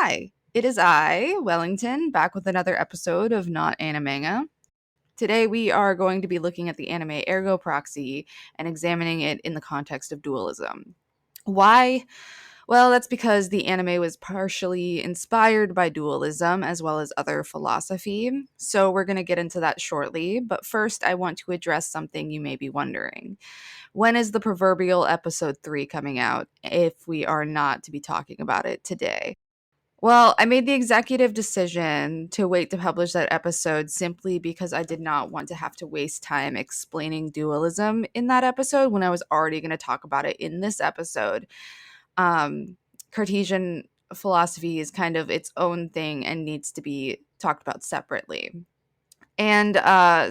Hi, it is I, Wellington, back with another episode of Not Animanga. Today we are going to be looking at the anime Ergo Proxy and examining it in the context of dualism. Why? Well, that's because the anime was partially inspired by dualism as well as other philosophy. So we're going to get into that shortly, but first I want to address something you may be wondering. When is the proverbial episode 3 coming out if we are not to be talking about it today? Well, I made the executive decision to wait to publish that episode simply because I did not want to have to waste time explaining dualism in that episode when I was already going to talk about it in this episode. Um, Cartesian philosophy is kind of its own thing and needs to be talked about separately. And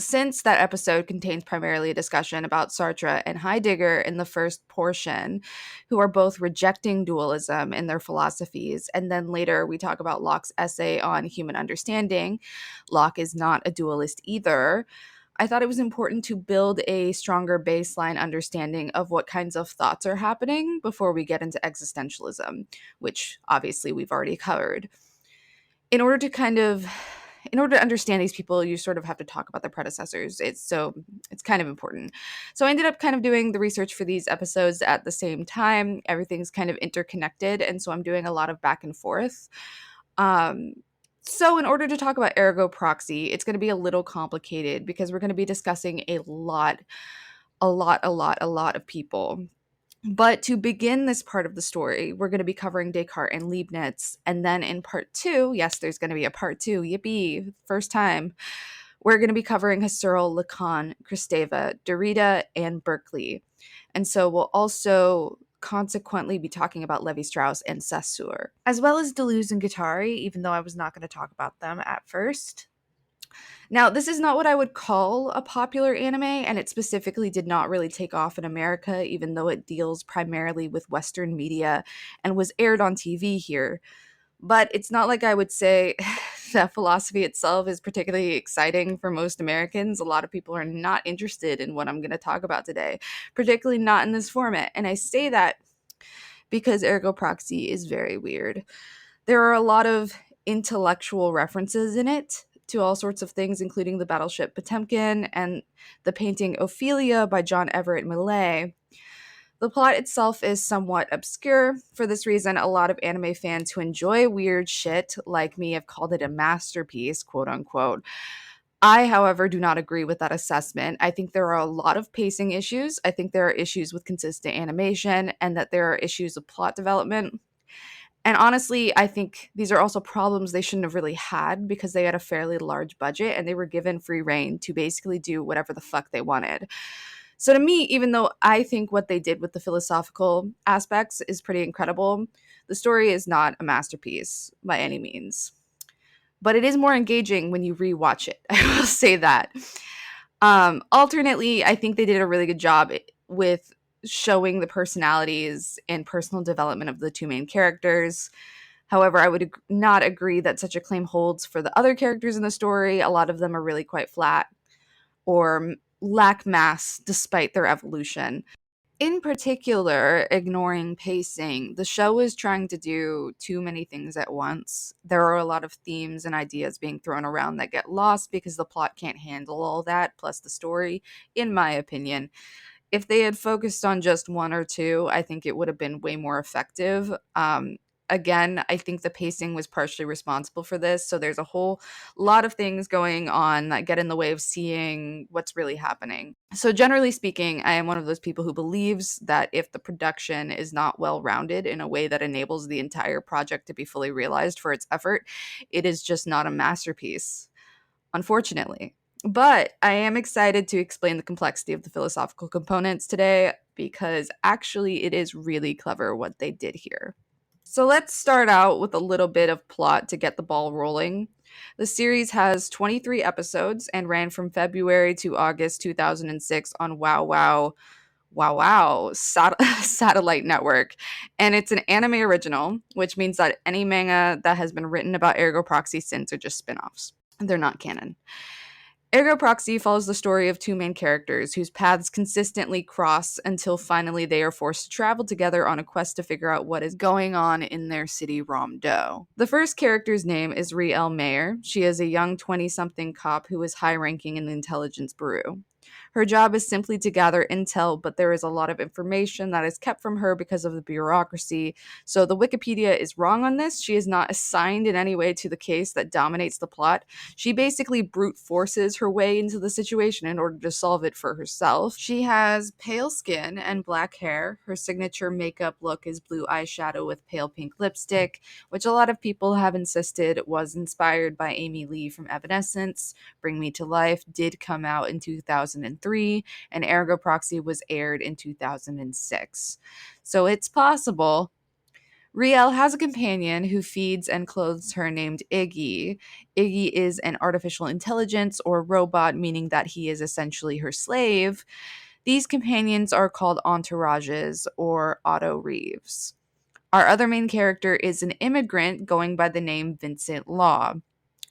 since that episode contains primarily a discussion about Sartre and Heidegger in the first portion, who are both rejecting dualism in their philosophies, and then later we talk about Locke's essay on human understanding, Locke is not a dualist either. I thought it was important to build a stronger baseline understanding of what kinds of thoughts are happening before we get into existentialism, which obviously we've already covered. In order to understand these people, you sort of have to talk about their predecessors. It's kind of important. So I ended up kind of doing the research for these episodes at the same time. Everything's kind of interconnected, and so I'm doing a lot of back and forth. So in order to talk about Ergo Proxy, it's going to be a little complicated because we're going to be discussing a lot of people. But to begin this part of the story, we're going to be covering Descartes and Leibniz. And then in part 2, yes, there's going to be a part 2, yippee, first time, we're going to be covering Husserl, Lacan, Kristeva, Derrida, and Berkeley. And so we'll also consequently be talking about Levi-Strauss and Saussure, as well as Deleuze and Guattari, even though I was not going to talk about them at first. Now, this is not what I would call a popular anime, and it specifically did not really take off in America, even though it deals primarily with Western media and was aired on TV here. But it's not like I would say that philosophy itself is particularly exciting for most Americans. A lot of people are not interested in what I'm going to talk about today, particularly not in this format. And I say that because Ergo Proxy is very weird. There are a lot of intellectual references in it to all sorts of things, including the battleship Potemkin and the painting Ophelia by John Everett Millais. The plot itself is somewhat obscure. For this reason, a lot of anime fans who enjoy weird shit like me have called it a masterpiece, quote unquote. I, however, do not agree with that assessment. I think there are a lot of pacing issues. I think there are issues with consistent animation and that there are issues of plot development. And honestly, I think these are also problems they shouldn't have really had because they had a fairly large budget and they were given free reign to basically do whatever the fuck they wanted. So to me, even though I think what they did with the philosophical aspects is pretty incredible, the story is not a masterpiece by any means. But it is more engaging when you rewatch it. I will say that. Alternately, I think they did a really good job with showing the personalities and personal development of the two main characters. However, I would not agree that such a claim holds for the other characters in the story. A lot of them are really quite flat or lack mass despite their evolution. In particular, ignoring pacing, the show is trying to do too many things at once. There are a lot of themes and ideas being thrown around that get lost because the plot can't handle all that, plus the story, in my opinion. If they had focused on just one or two, I think it would have been way more effective. Again, I think the pacing was partially responsible for this. So there's a whole lot of things going on that get in the way of seeing what's really happening. So generally speaking, I am one of those people who believes that if the production is not well rounded in a way that enables the entire project to be fully realized for its effort, it is just not a masterpiece, unfortunately. But I am excited to explain the complexity of the philosophical components today because actually it is really clever what they did here. So let's start out with a little bit of plot to get the ball rolling. The series has 23 episodes and ran from February to August 2006 on Satellite Network. And it's an anime original, which means that any manga that has been written about Ergo Proxy since are just spin-offs. They're not canon. Ergo Proxy follows the story of two main characters whose paths consistently cross until finally they are forced to travel together on a quest to figure out what is going on in their city, Romdeau. The first character's name is Riel Mayer. She is a young 20-something cop who is high-ranking in the intelligence bureau. Her job is simply to gather intel, but there is a lot of information that is kept from her because of the bureaucracy. So the Wikipedia is wrong on this. She is not assigned in any way to the case that dominates the plot. She basically brute forces her way into the situation in order to solve it for herself. She has pale skin and black hair. Her signature makeup look is blue eyeshadow with pale pink lipstick, which a lot of people have insisted was inspired by Amy Lee from Evanescence. Bring Me to Life did come out in 2003, and Ergo Proxy was aired in 2006. So it's possible. Riel has a companion who feeds and clothes her named Iggy. Iggy is an artificial intelligence or robot, meaning that he is essentially her slave. These companions are called entourages or auto reeves. Our other main character is an immigrant going by the name Vincent Law.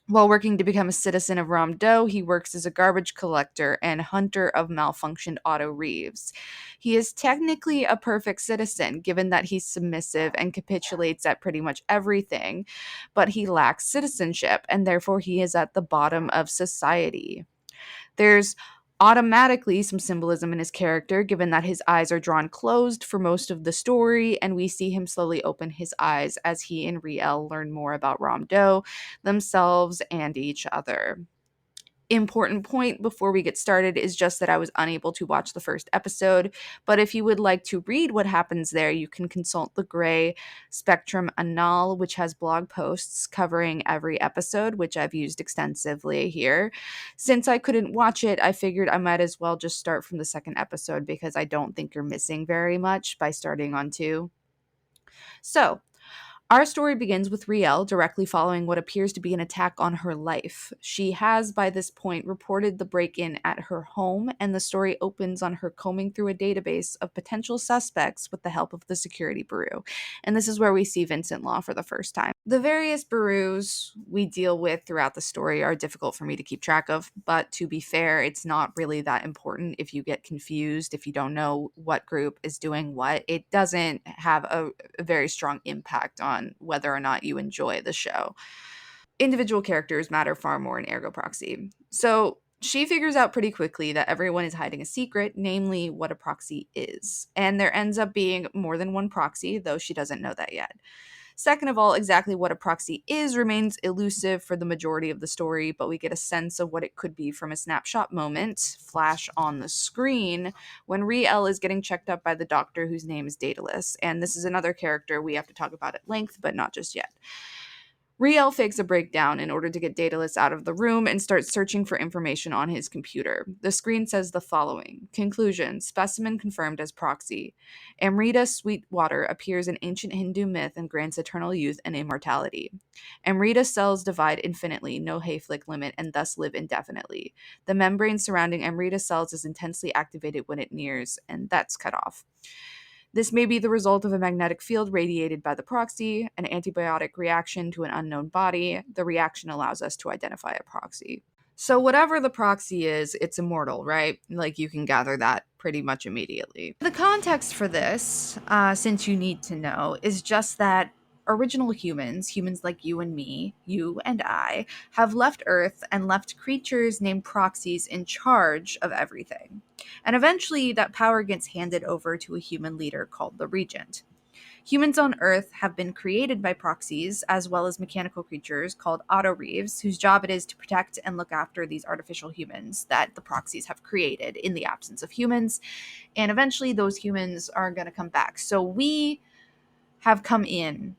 While working to become a citizen of Ramdo, he works as a garbage collector and hunter of malfunctioned auto reeves. He is technically a perfect citizen, given that he's submissive and capitulates at pretty much everything, but he lacks citizenship, and therefore he is at the bottom of society. There's automatically some symbolism in his character, given that his eyes are drawn closed for most of the story, and we see him slowly open his eyes as he and Riel learn more about Ramdo, themselves, and each other. Important point before we get started is just that I was unable to watch the first episode, but if you would like to read what happens there, you can consult the Gray Spectrum Annal, which has blog posts covering every episode, which I've used extensively here. Since I couldn't watch it, I figured I might as well just start from the second episode because I don't think you're missing very much by starting on 2. So, our story begins with Riel directly following what appears to be an attack on her life. She has, by this point, reported the break in at her home, and the story opens on her combing through a database of potential suspects with the help of the security bureau. And this is where we see Vincent Law for the first time. The various bureaus we deal with throughout the story are difficult for me to keep track of, but to be fair, it's not really that important if you get confused, if you don't know what group is doing what. It doesn't have a very strong impact on whether or not you enjoy the show. Individual characters matter far more in Ergo Proxy. So she figures out pretty quickly that everyone is hiding a secret, namely what a proxy is. And there ends up being more than one proxy, though she doesn't know that yet. Second of all, exactly what a proxy is remains elusive for the majority of the story, but we get a sense of what it could be from a snapshot moment, flash on the screen, when Riel is getting checked up by the doctor whose name is Daedalus. And this is another character we have to talk about at length, but not just yet. Riel fakes a breakdown in order to get Daedalus out of the room and starts searching for information on his computer. The screen says the following. Conclusion. Specimen confirmed as proxy. Amrita Sweetwater appears in ancient Hindu myth and grants eternal youth and immortality. Amrita cells divide infinitely, no Hayflick limit, and thus live indefinitely. The membrane surrounding Amrita cells is intensely activated when it nears, and that's cut off. This may be the result of a magnetic field radiated by the proxy, an antibiotic reaction to an unknown body. The reaction allows us to identify a proxy. So, whatever the proxy is, it's immortal, right? Like, you can gather that pretty much immediately. The context for this, since you need to know, is just that original humans like you and me, you and I, have left Earth and left creatures named proxies in charge of everything. And eventually, that power gets handed over to a human leader called the Regent. Humans on Earth have been created by proxies, as well as mechanical creatures called auto-reeves, whose job it is to protect and look after these artificial humans that the proxies have created in the absence of humans. And eventually, those humans are going to come back. So we have come in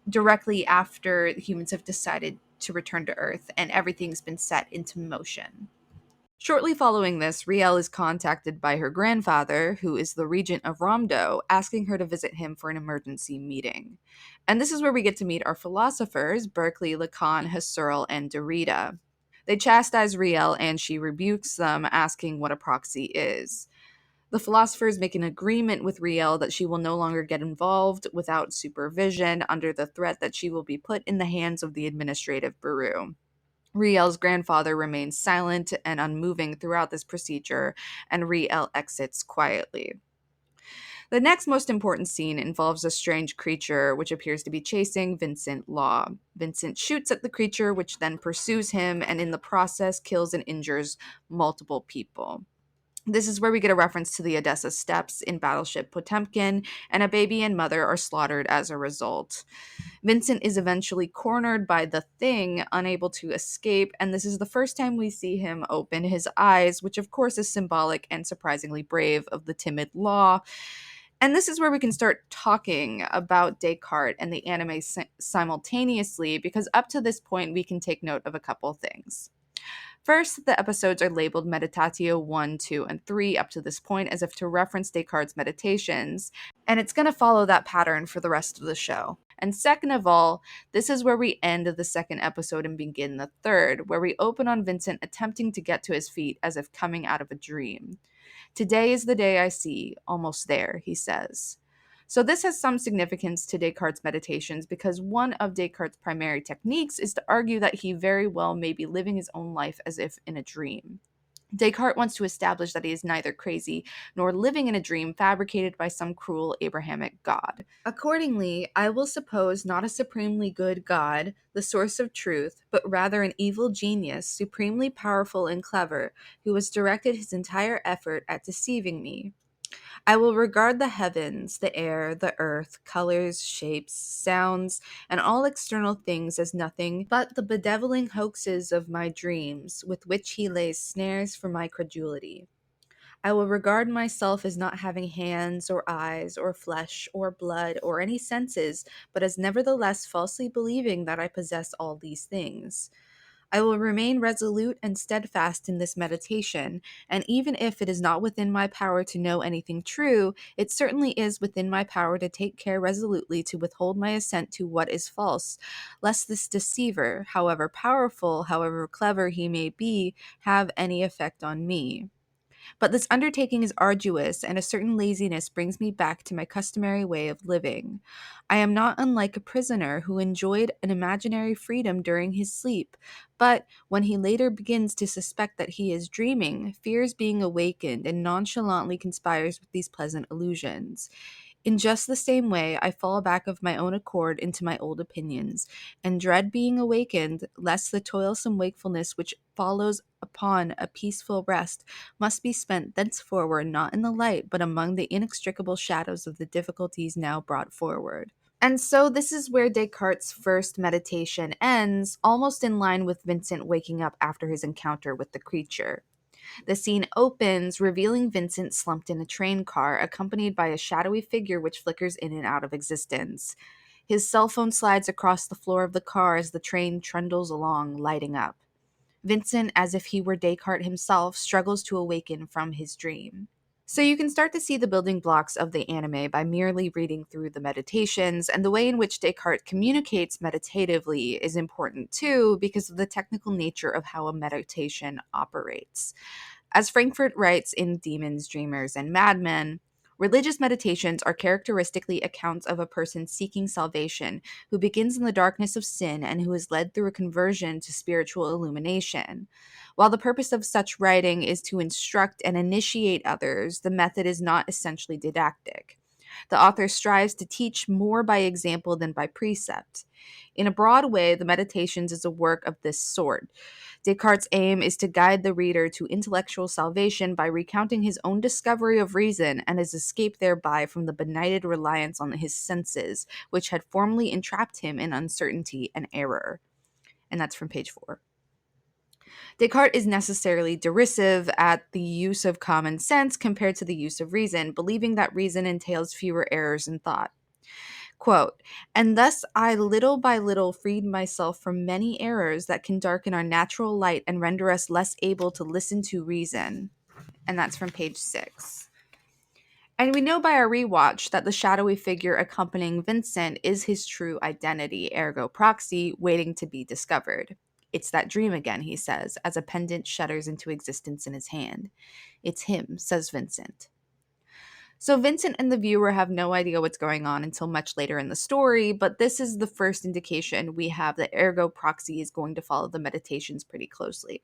directly after humans have decided to return to Earth, and everything's been set into motion. Shortly following this, Riel is contacted by her grandfather, who is the regent of Romdo, asking her to visit him for an emergency meeting. And this is where we get to meet our philosophers, Berkeley, Lacan, Husserl, and Derrida. They chastise Riel and she rebukes them, asking what a proxy is. The philosophers make an agreement with Riel that she will no longer get involved without supervision under the threat that she will be put in the hands of the administrative bureau. Riel's grandfather remains silent and unmoving throughout this procedure, and Riel exits quietly. The next most important scene involves a strange creature which appears to be chasing Vincent Law. Vincent shoots at the creature, which then pursues him, and in the process kills and injures multiple people. This is where we get a reference to the Odessa Steppes in Battleship Potemkin, and a baby and mother are slaughtered as a result. Vincent is eventually cornered by the Thing, unable to escape, and this is the first time we see him open his eyes, which of course is symbolic and surprisingly brave of the timid Law. And this is where we can start talking about Descartes and the anime simultaneously, because up to this point we can take note of a couple things. First, the episodes are labeled Meditatio 1, 2, and 3 up to this point as if to reference Descartes' meditations, and it's going to follow that pattern for the rest of the show. And second of all, this is where we end the second episode and begin the third, where we open on Vincent attempting to get to his feet as if coming out of a dream. "Today is the day I see, almost there," he says. So this has some significance to Descartes' meditations because one of Descartes' primary techniques is to argue that he very well may be living his own life as if in a dream. Descartes wants to establish that he is neither crazy nor living in a dream fabricated by some cruel Abrahamic god. Accordingly, I will suppose not a supremely good God, the source of truth, but rather an evil genius, supremely powerful and clever, who has directed his entire effort at deceiving me. I will regard the heavens, the air, the earth, colors, shapes, sounds, and all external things as nothing but the bedeviling hoaxes of my dreams, with which he lays snares for my credulity. I will regard myself as not having hands or eyes or flesh or blood or any senses, but as nevertheless falsely believing that I possess all these things. I will remain resolute and steadfast in this meditation, and even if it is not within my power to know anything true, it certainly is within my power to take care resolutely to withhold my assent to what is false, lest this deceiver, however powerful, however clever he may be, have any effect on me. But this undertaking is arduous, and a certain laziness brings me back to my customary way of living. I am not unlike a prisoner who enjoyed an imaginary freedom during his sleep, but when he later begins to suspect that he is dreaming, fears being awakened and nonchalantly conspires with these pleasant illusions. In just the same way, I fall back of my own accord into my old opinions, and dread being awakened, lest the toilsome wakefulness which follows upon a peaceful rest must be spent thenceforward not in the light, but among the inextricable shadows of the difficulties now brought forward. And so this is where Descartes' first meditation ends, almost in line with Vincent waking up after his encounter with the creature. The scene opens, revealing Vincent slumped in a train car, accompanied by a shadowy figure which flickers in and out of existence. His cell phone slides across the floor of the car as the train trundles along, lighting up. Vincent, as if he were Descartes himself, struggles to awaken from his dream. So you can start to see the building blocks of the anime by merely reading through the meditations, and the way in which Descartes communicates meditatively is important too because of the technical nature of how a meditation operates. As Frankfurt writes in Demons, Dreamers, and Madmen, religious meditations are characteristically accounts of a person seeking salvation, who begins in the darkness of sin and who is led through a conversion to spiritual illumination. While the purpose of such writing is to instruct and initiate others, the method is not essentially didactic. The author strives to teach more by example than by precept. In a broad way, the Meditations is a work of this sort. Descartes' aim is to guide the reader to intellectual salvation by recounting his own discovery of reason and his escape thereby from the benighted reliance on his senses, which had formerly entrapped him in uncertainty and error. And that's from page 4. Descartes is necessarily derisive at the use of common sense compared to the use of reason, believing that reason entails fewer errors in thought. Quote, "And thus I little by little freed myself from many errors that can darken our natural light and render us less able to listen to reason." And that's from page 6. And we know by our rewatch that the shadowy figure accompanying Vincent is his true identity, Ergo Proxy, waiting to be discovered. "It's that dream again," he says, as a pendant shudders into existence in his hand. "It's him," says Vincent. So Vincent and the viewer have no idea what's going on until much later in the story, but this is the first indication we have that Ergo Proxy is going to follow the meditations pretty closely.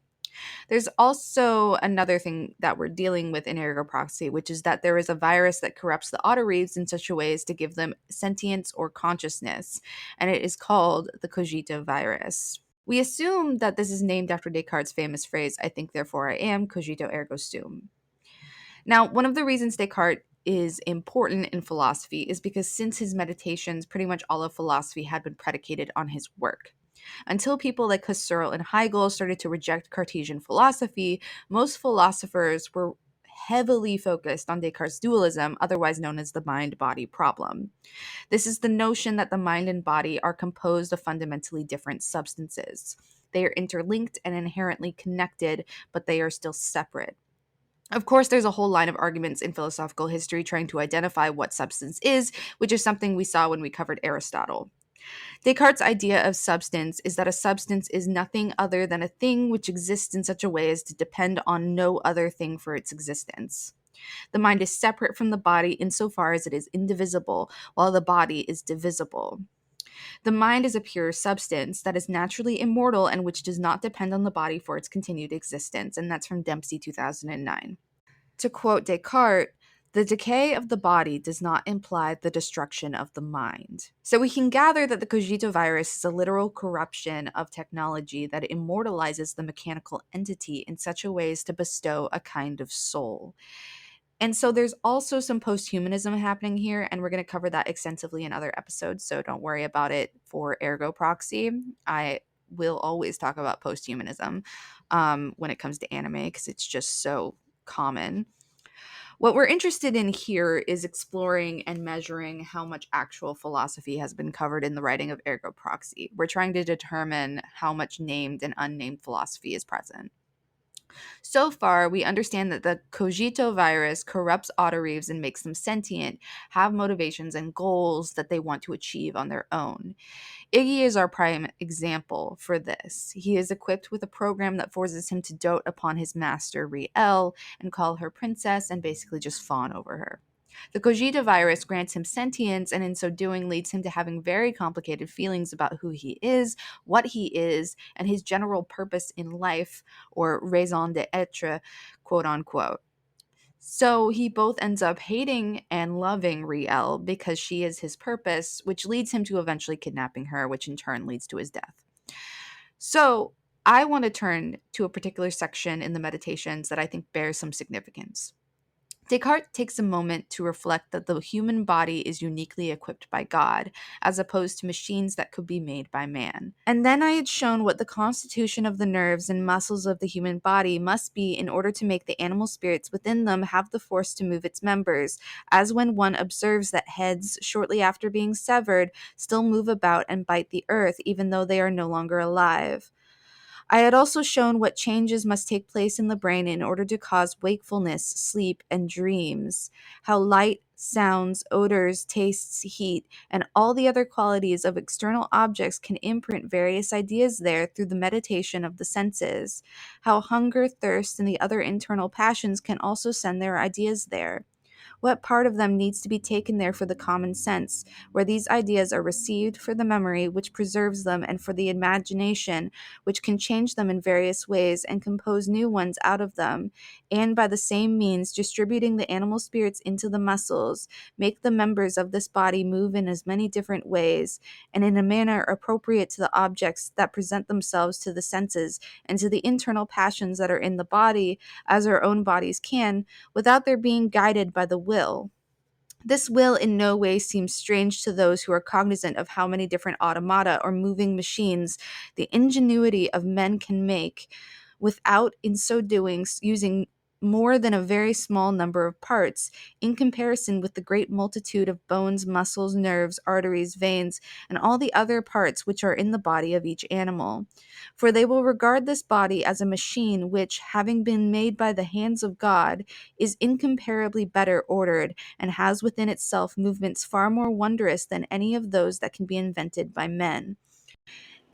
There's also another thing that we're dealing with in Ergo Proxy, which is that there is a virus that corrupts the autoreivs in such a way as to give them sentience or consciousness, and it is called the cogito virus. We assume that this is named after Descartes' famous phrase, I think, therefore I am, cogito ergo sum. Now, one of the reasons Descartes is important in philosophy is because since his meditations, pretty much all of philosophy had been predicated on his work. Until people like Husserl and Hegel started to reject Cartesian philosophy, most philosophers were heavily focused on Descartes' dualism, otherwise known as the mind-body problem. This is the notion that the mind and body are composed of fundamentally different substances. They are interlinked and inherently connected, but they are still separate. Of course, there's a whole line of arguments in philosophical history trying to identify what substance is, which is something we saw when we covered Aristotle. Descartes' idea of substance is that a substance is nothing other than a thing which exists in such a way as to depend on no other thing for its existence. The mind is separate from the body insofar as it is indivisible, while the body is divisible. The mind is a pure substance that is naturally immortal and which does not depend on the body for its continued existence, and that's from Dempsey 2009. To quote Descartes, the decay of the body does not imply the destruction of the mind. So we can gather that the cogito virus is a literal corruption of technology that immortalizes the mechanical entity in such a way as to bestow a kind of soul. And so there's also some post-humanism happening here, and we're going to cover that extensively in other episodes, so don't worry about it for Ergo Proxy. I will always talk about post-humanism when it comes to anime because it's just so common. What we're interested in here is exploring and measuring how much actual philosophy has been covered in the writing of Ergo Proxy. We're trying to determine how much named and unnamed philosophy is present. So far, we understand that the cogito virus corrupts autoreivs and makes them sentient, have motivations and goals that they want to achieve on their own. Iggy is our prime example for this. He is equipped with a program that forces him to dote upon his master, Riel, and call her princess and basically just fawn over her. The cogito virus grants him sentience, and in so doing leads him to having very complicated feelings about who he is, what he is, and his general purpose in life, or raison d'etre, quote unquote. So he both ends up hating and loving Riel because she is his purpose, which leads him to eventually kidnapping her, which in turn leads to his death. So I want to turn to a particular section in the meditations that I think bears some significance. Descartes takes a moment to reflect that the human body is uniquely equipped by God, as opposed to machines that could be made by man. And then I had shown what the constitution of the nerves and muscles of the human body must be in order to make the animal spirits within them have the force to move its members, as when one observes that heads, shortly after being severed, still move about and bite the earth, even though they are no longer alive. I had also shown what changes must take place in the brain in order to cause wakefulness, sleep, and dreams, how light, sounds, odors, tastes, heat, and all the other qualities of external objects can imprint various ideas there through the meditation of the senses, how hunger, thirst, and the other internal passions can also send their ideas there. What part of them needs to be taken there for the common sense, where these ideas are received for the memory which preserves them and for the imagination which can change them in various ways and compose new ones out of them, and by the same means distributing the animal spirits into the muscles, make the members of this body move in as many different ways, and in a manner appropriate to the objects that present themselves to the senses and to the internal passions that are in the body, as our own bodies can, without their being guided by the will. This will in no way seems strange to those who are cognizant of how many different automata or moving machines the ingenuity of men can make, without, in so doing, using more than a very small number of parts, in comparison with the great multitude of bones, muscles, nerves, arteries, veins, and all the other parts which are in the body of each animal. For they will regard this body as a machine which, having been made by the hands of God, is incomparably better ordered, and has within itself movements far more wondrous than any of those that can be invented by men.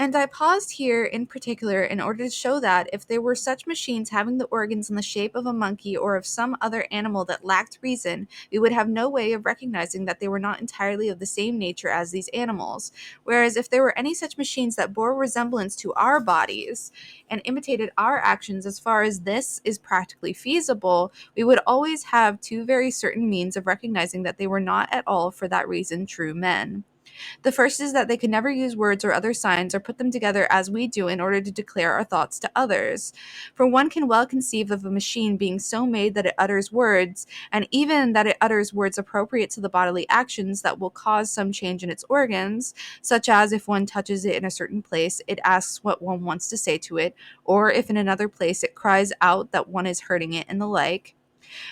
And I paused here in particular in order to show that if there were such machines having the organs in the shape of a monkey or of some other animal that lacked reason, we would have no way of recognizing that they were not entirely of the same nature as these animals. Whereas if there were any such machines that bore resemblance to our bodies and imitated our actions as far as this is practically feasible, we would always have two very certain means of recognizing that they were not at all for that reason true men. The first is that they could never use words or other signs or put them together as we do in order to declare our thoughts to others. For one can well conceive of a machine being so made that it utters words, and even that it utters words appropriate to the bodily actions that will cause some change in its organs, such as if one touches it in a certain place, it asks what one wants to say to it, or if in another place it cries out that one is hurting it, and the like.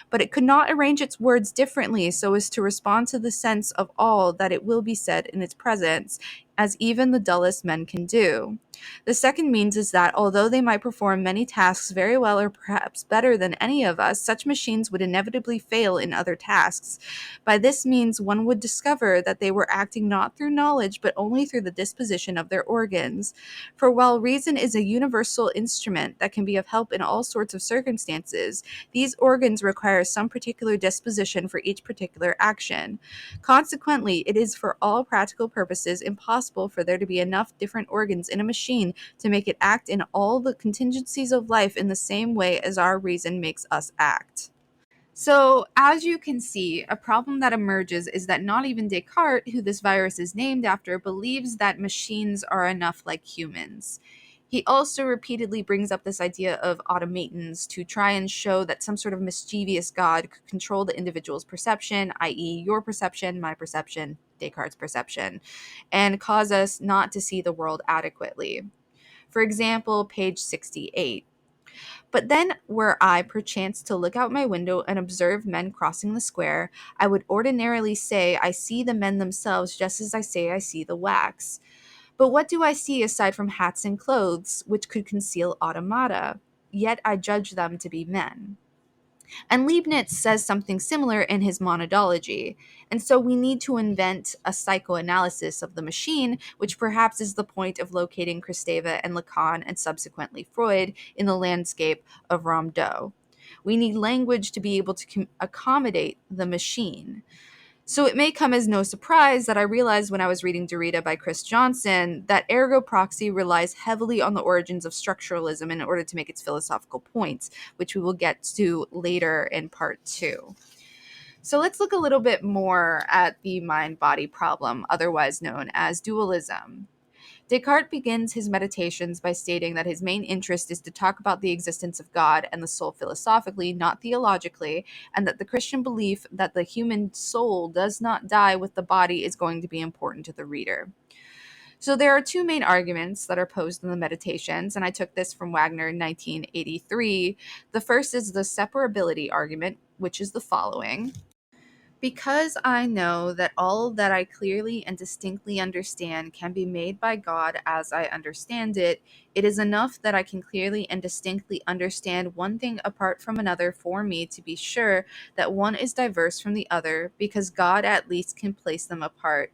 But it could not arrange its words differently so as to respond to the sense of all that it will be said in its presence, as even the dullest men can do. The second means is that, although they might perform many tasks very well or perhaps better than any of us, such machines would inevitably fail in other tasks. By this means, one would discover that they were acting not through knowledge, but only through the disposition of their organs. For while reason is a universal instrument that can be of help in all sorts of circumstances, these organs require some particular disposition for each particular action. Consequently, it is for all practical purposes impossible for there to be enough different organs in a machine to make it act in all the contingencies of life in the same way as our reason makes us act. So, as you can see, a problem that emerges is that not even Descartes, who this virus is named after, believes that machines are enough like humans. He also repeatedly brings up this idea of automatons to try and show that some sort of mischievous god could control the individual's perception, i.e., your perception, my perception, Descartes' perception, and cause us not to see the world adequately. For example, page 68. But then, were I perchance to look out my window and observe men crossing the square, I would ordinarily say I see the men themselves just as I say I see the wax. But what do I see aside from hats and clothes, which could conceal automata? Yet I judge them to be men. And Leibniz says something similar in his Monadology. And so we need to invent a psychoanalysis of the machine, which perhaps is the point of locating Kristeva and Lacan and subsequently Freud in the landscape of Rondeau. We need language to be able to accommodate the machine. So it may come as no surprise that I realized when I was reading Derrida by Chris Johnson that Ergo Proxy relies heavily on the origins of structuralism in order to make its philosophical points, which we will get to later in part 2. So let's look a little bit more at the mind-body problem, otherwise known as dualism. Descartes begins his meditations by stating that his main interest is to talk about the existence of God and the soul philosophically, not theologically, and that the Christian belief that the human soul does not die with the body is going to be important to the reader. So there are two main arguments that are posed in the meditations, and I took this from Wagner in 1983. The first is the separability argument, which is the following. Because I know that all that I clearly and distinctly understand can be made by God as I understand it, it is enough that I can clearly and distinctly understand one thing apart from another for me to be sure that one is diverse from the other, because God at least can place them apart.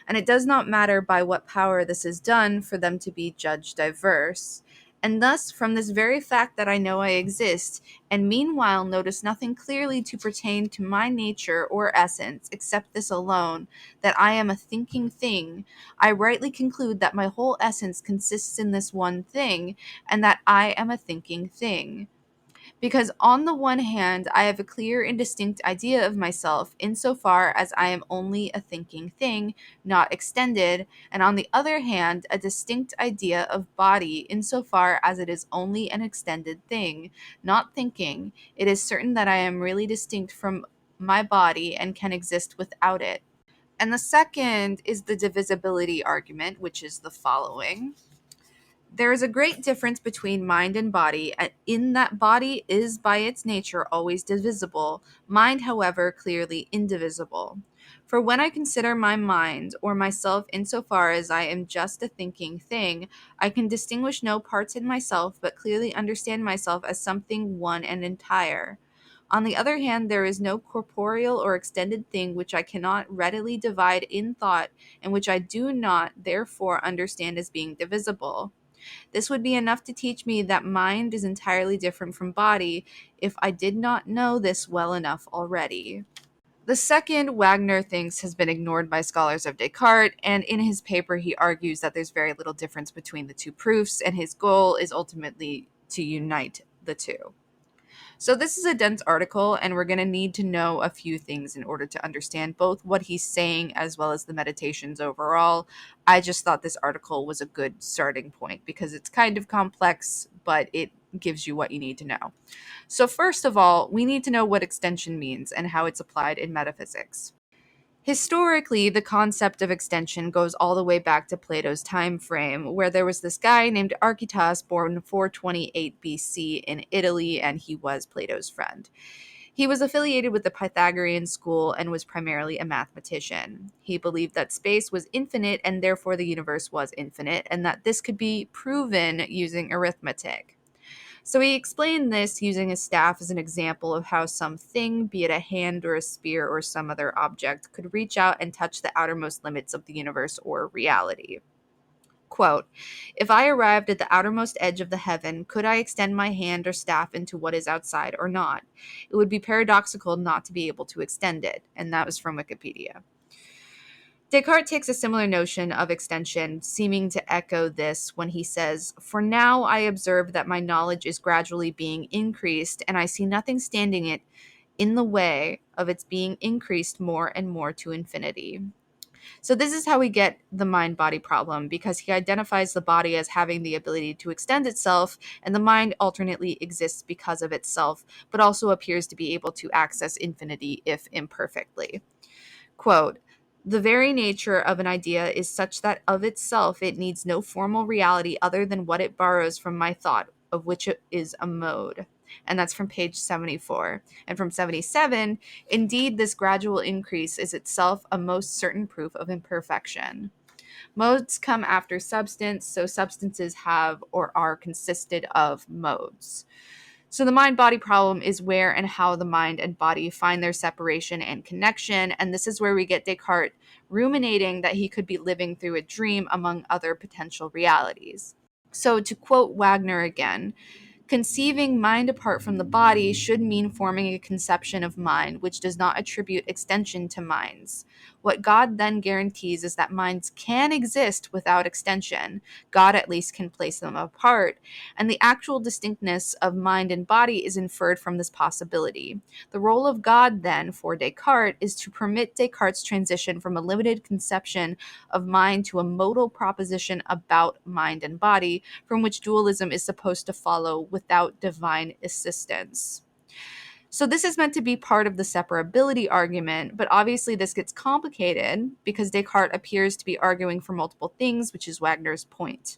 And it does not matter by what power this is done for them to be judged diverse. And thus, from this very fact that I know I exist, and meanwhile notice nothing clearly to pertain to my nature or essence, except this alone, that I am a thinking thing, I rightly conclude that my whole essence consists in this one thing, and that I am a thinking thing. Because on the one hand, I have a clear and distinct idea of myself insofar as I am only a thinking thing, not extended, and on the other hand, a distinct idea of body insofar as it is only an extended thing, not thinking. It is certain that I am really distinct from my body and can exist without it. And the second is the divisibility argument, which is the following. There is a great difference between mind and body, in that body is by its nature always divisible, mind, however, clearly indivisible. For when I consider my mind, or myself insofar as I am just a thinking thing, I can distinguish no parts in myself, but clearly understand myself as something one and entire. On the other hand, there is no corporeal or extended thing which I cannot readily divide in thought, and which I do not, therefore, understand as being divisible. This would be enough to teach me that mind is entirely different from body, if I did not know this well enough already. The second, Wagner thinks, has been ignored by scholars of Descartes, and in his paper he argues that there's very little difference between the two proofs, and his goal is ultimately to unite the two. So this is a dense article, and we're going to need to know a few things in order to understand both what he's saying as well as the meditations overall. I just thought this article was a good starting point because it's kind of complex, but it gives you what you need to know. So first of all, we need to know what extension means and how it's applied in metaphysics. Historically, the concept of extension goes all the way back to Plato's time frame, where there was this guy named Archytas born 428 BC in Italy, and he was Plato's friend. He was affiliated with the Pythagorean school and was primarily a mathematician. He believed that space was infinite and therefore the universe was infinite, and that this could be proven using arithmetic. So he explained this using a staff as an example of how something, be it a hand or a spear or some other object, could reach out and touch the outermost limits of the universe or reality. Quote, if I arrived at the outermost edge of the heaven, could I extend my hand or staff into what is outside or not? It would be paradoxical not to be able to extend it. And that was from Wikipedia. Descartes takes a similar notion of extension, seeming to echo this when he says, for now I observe that my knowledge is gradually being increased, and I see nothing standing it in the way of its being increased more and more to infinity. So this is how we get the mind-body problem, because he identifies the body as having the ability to extend itself, and the mind alternately exists because of itself, but also appears to be able to access infinity if imperfectly. Quote, the very nature of an idea is such that of itself it needs no formal reality other than what it borrows from my thought, of which it is a mode. And that's from page 74. And from 77, indeed, this gradual increase is itself a most certain proof of imperfection. Modes come after substance, so substances have or are consisted of modes. So the mind-body problem is where and how the mind and body find their separation and connection, and this is where we get Descartes ruminating that he could be living through a dream among other potential realities. So to quote Wagner again, conceiving mind apart from the body should mean forming a conception of mind which does not attribute extension to minds. What God then guarantees is that minds can exist without extension. God at least can place them apart, and the actual distinctness of mind and body is inferred from this possibility. The role of God then for Descartes is to permit Descartes' transition from a limited conception of mind to a modal proposition about mind and body, from which dualism is supposed to follow without divine assistance. So this is meant to be part of the separability argument, but obviously this gets complicated because Descartes appears to be arguing for multiple things, which is Wagner's point.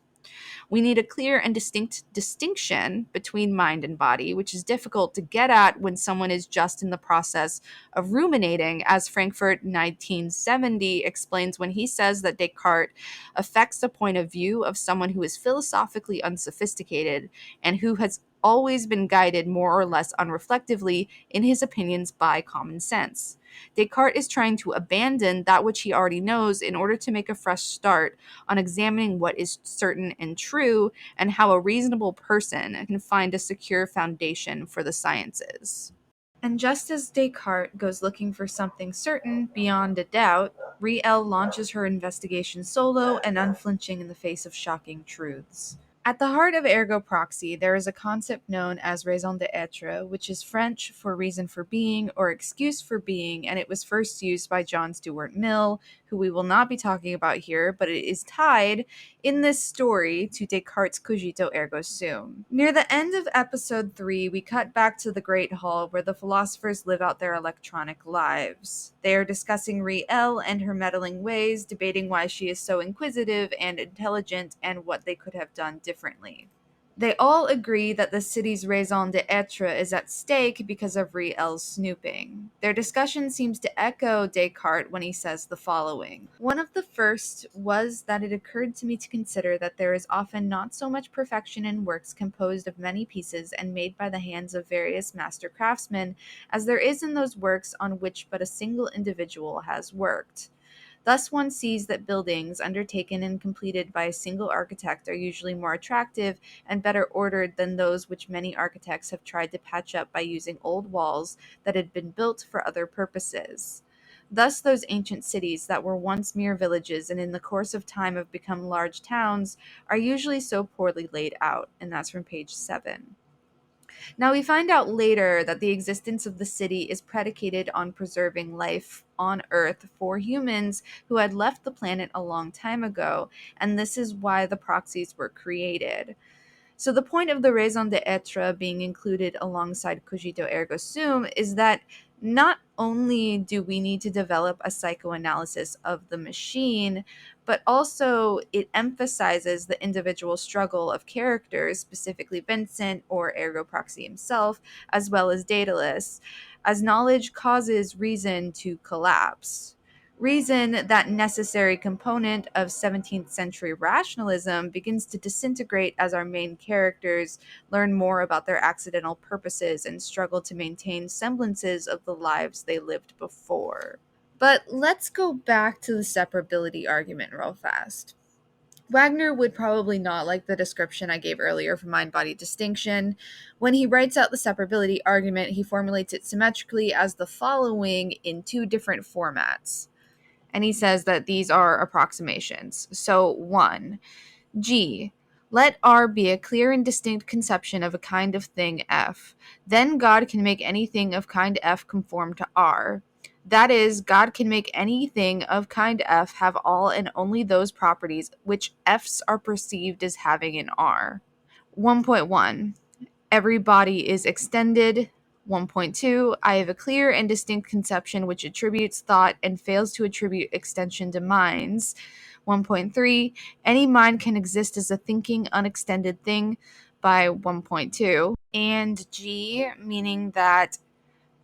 We need a clear and distinct distinction between mind and body, which is difficult to get at when someone is just in the process of ruminating, as Frankfurt 1970 explains when he says that Descartes affects the point of view of someone who is philosophically unsophisticated and who has always been guided more or less unreflectively in his opinions by common sense. Descartes is trying to abandon that which he already knows in order to make a fresh start on examining what is certain and true, and how a reasonable person can find a secure foundation for the sciences. And just as Descartes goes looking for something certain beyond a doubt, Riel launches her investigation solo and unflinching in the face of shocking truths. At the heart of Ergo Proxy, there is a concept known as raison d'être, which is French for reason for being or excuse for being, and it was first used by John Stuart Mill, who we will not be talking about here, but it is tied in this story to Descartes' Cogito Ergo Sum. Near the end of episode 3, we cut back to the Great Hall where the philosophers live out their electronic lives. They are discussing Riel and her meddling ways, debating why she is so inquisitive and intelligent and what they could have done differently. They all agree that the city's raison d'etre is at stake because of Riel's snooping. Their discussion seems to echo Descartes when he says the following. One of the first was that it occurred to me to consider that there is often not so much perfection in works composed of many pieces and made by the hands of various master craftsmen as there is in those works on which but a single individual has worked. Thus, one sees that buildings undertaken and completed by a single architect are usually more attractive and better ordered than those which many architects have tried to patch up by using old walls that had been built for other purposes. Thus, those ancient cities that were once mere villages and in the course of time have become large towns are usually so poorly laid out, and that's from page 7. Now, we find out later that the existence of the city is predicated on preserving life on Earth for humans who had left the planet a long time ago, and this is why the proxies were created. So the point of the raison d'etre being included alongside cogito ergo sum is that not only do we need to develop a psychoanalysis of the machine, but also it emphasizes the individual struggle of characters, specifically Vincent or Ergo Proxy himself, as well as Daedalus, as knowledge causes reason to collapse. Reason, that necessary component of 17th century rationalism, begins to disintegrate as our main characters learn more about their accidental purposes and struggle to maintain semblances of the lives they lived before. But let's go back to the separability argument real fast. Wagner would probably not like the description I gave earlier for mind-body distinction. When he writes out the separability argument, he formulates it symmetrically as the following in two different formats. And he says that these are approximations. So 1, G. Let R be a clear and distinct conception of a kind of thing F. Then God can make anything of kind F conform to R. That is, God can make anything of kind F have all and only those properties which F's are perceived as having in R. 1.1. Every body is extended. 1.2. I have a clear and distinct conception which attributes thought and fails to attribute extension to minds. 1.3. Any mind can exist as a thinking, unextended thing by 1.2. And G, meaning that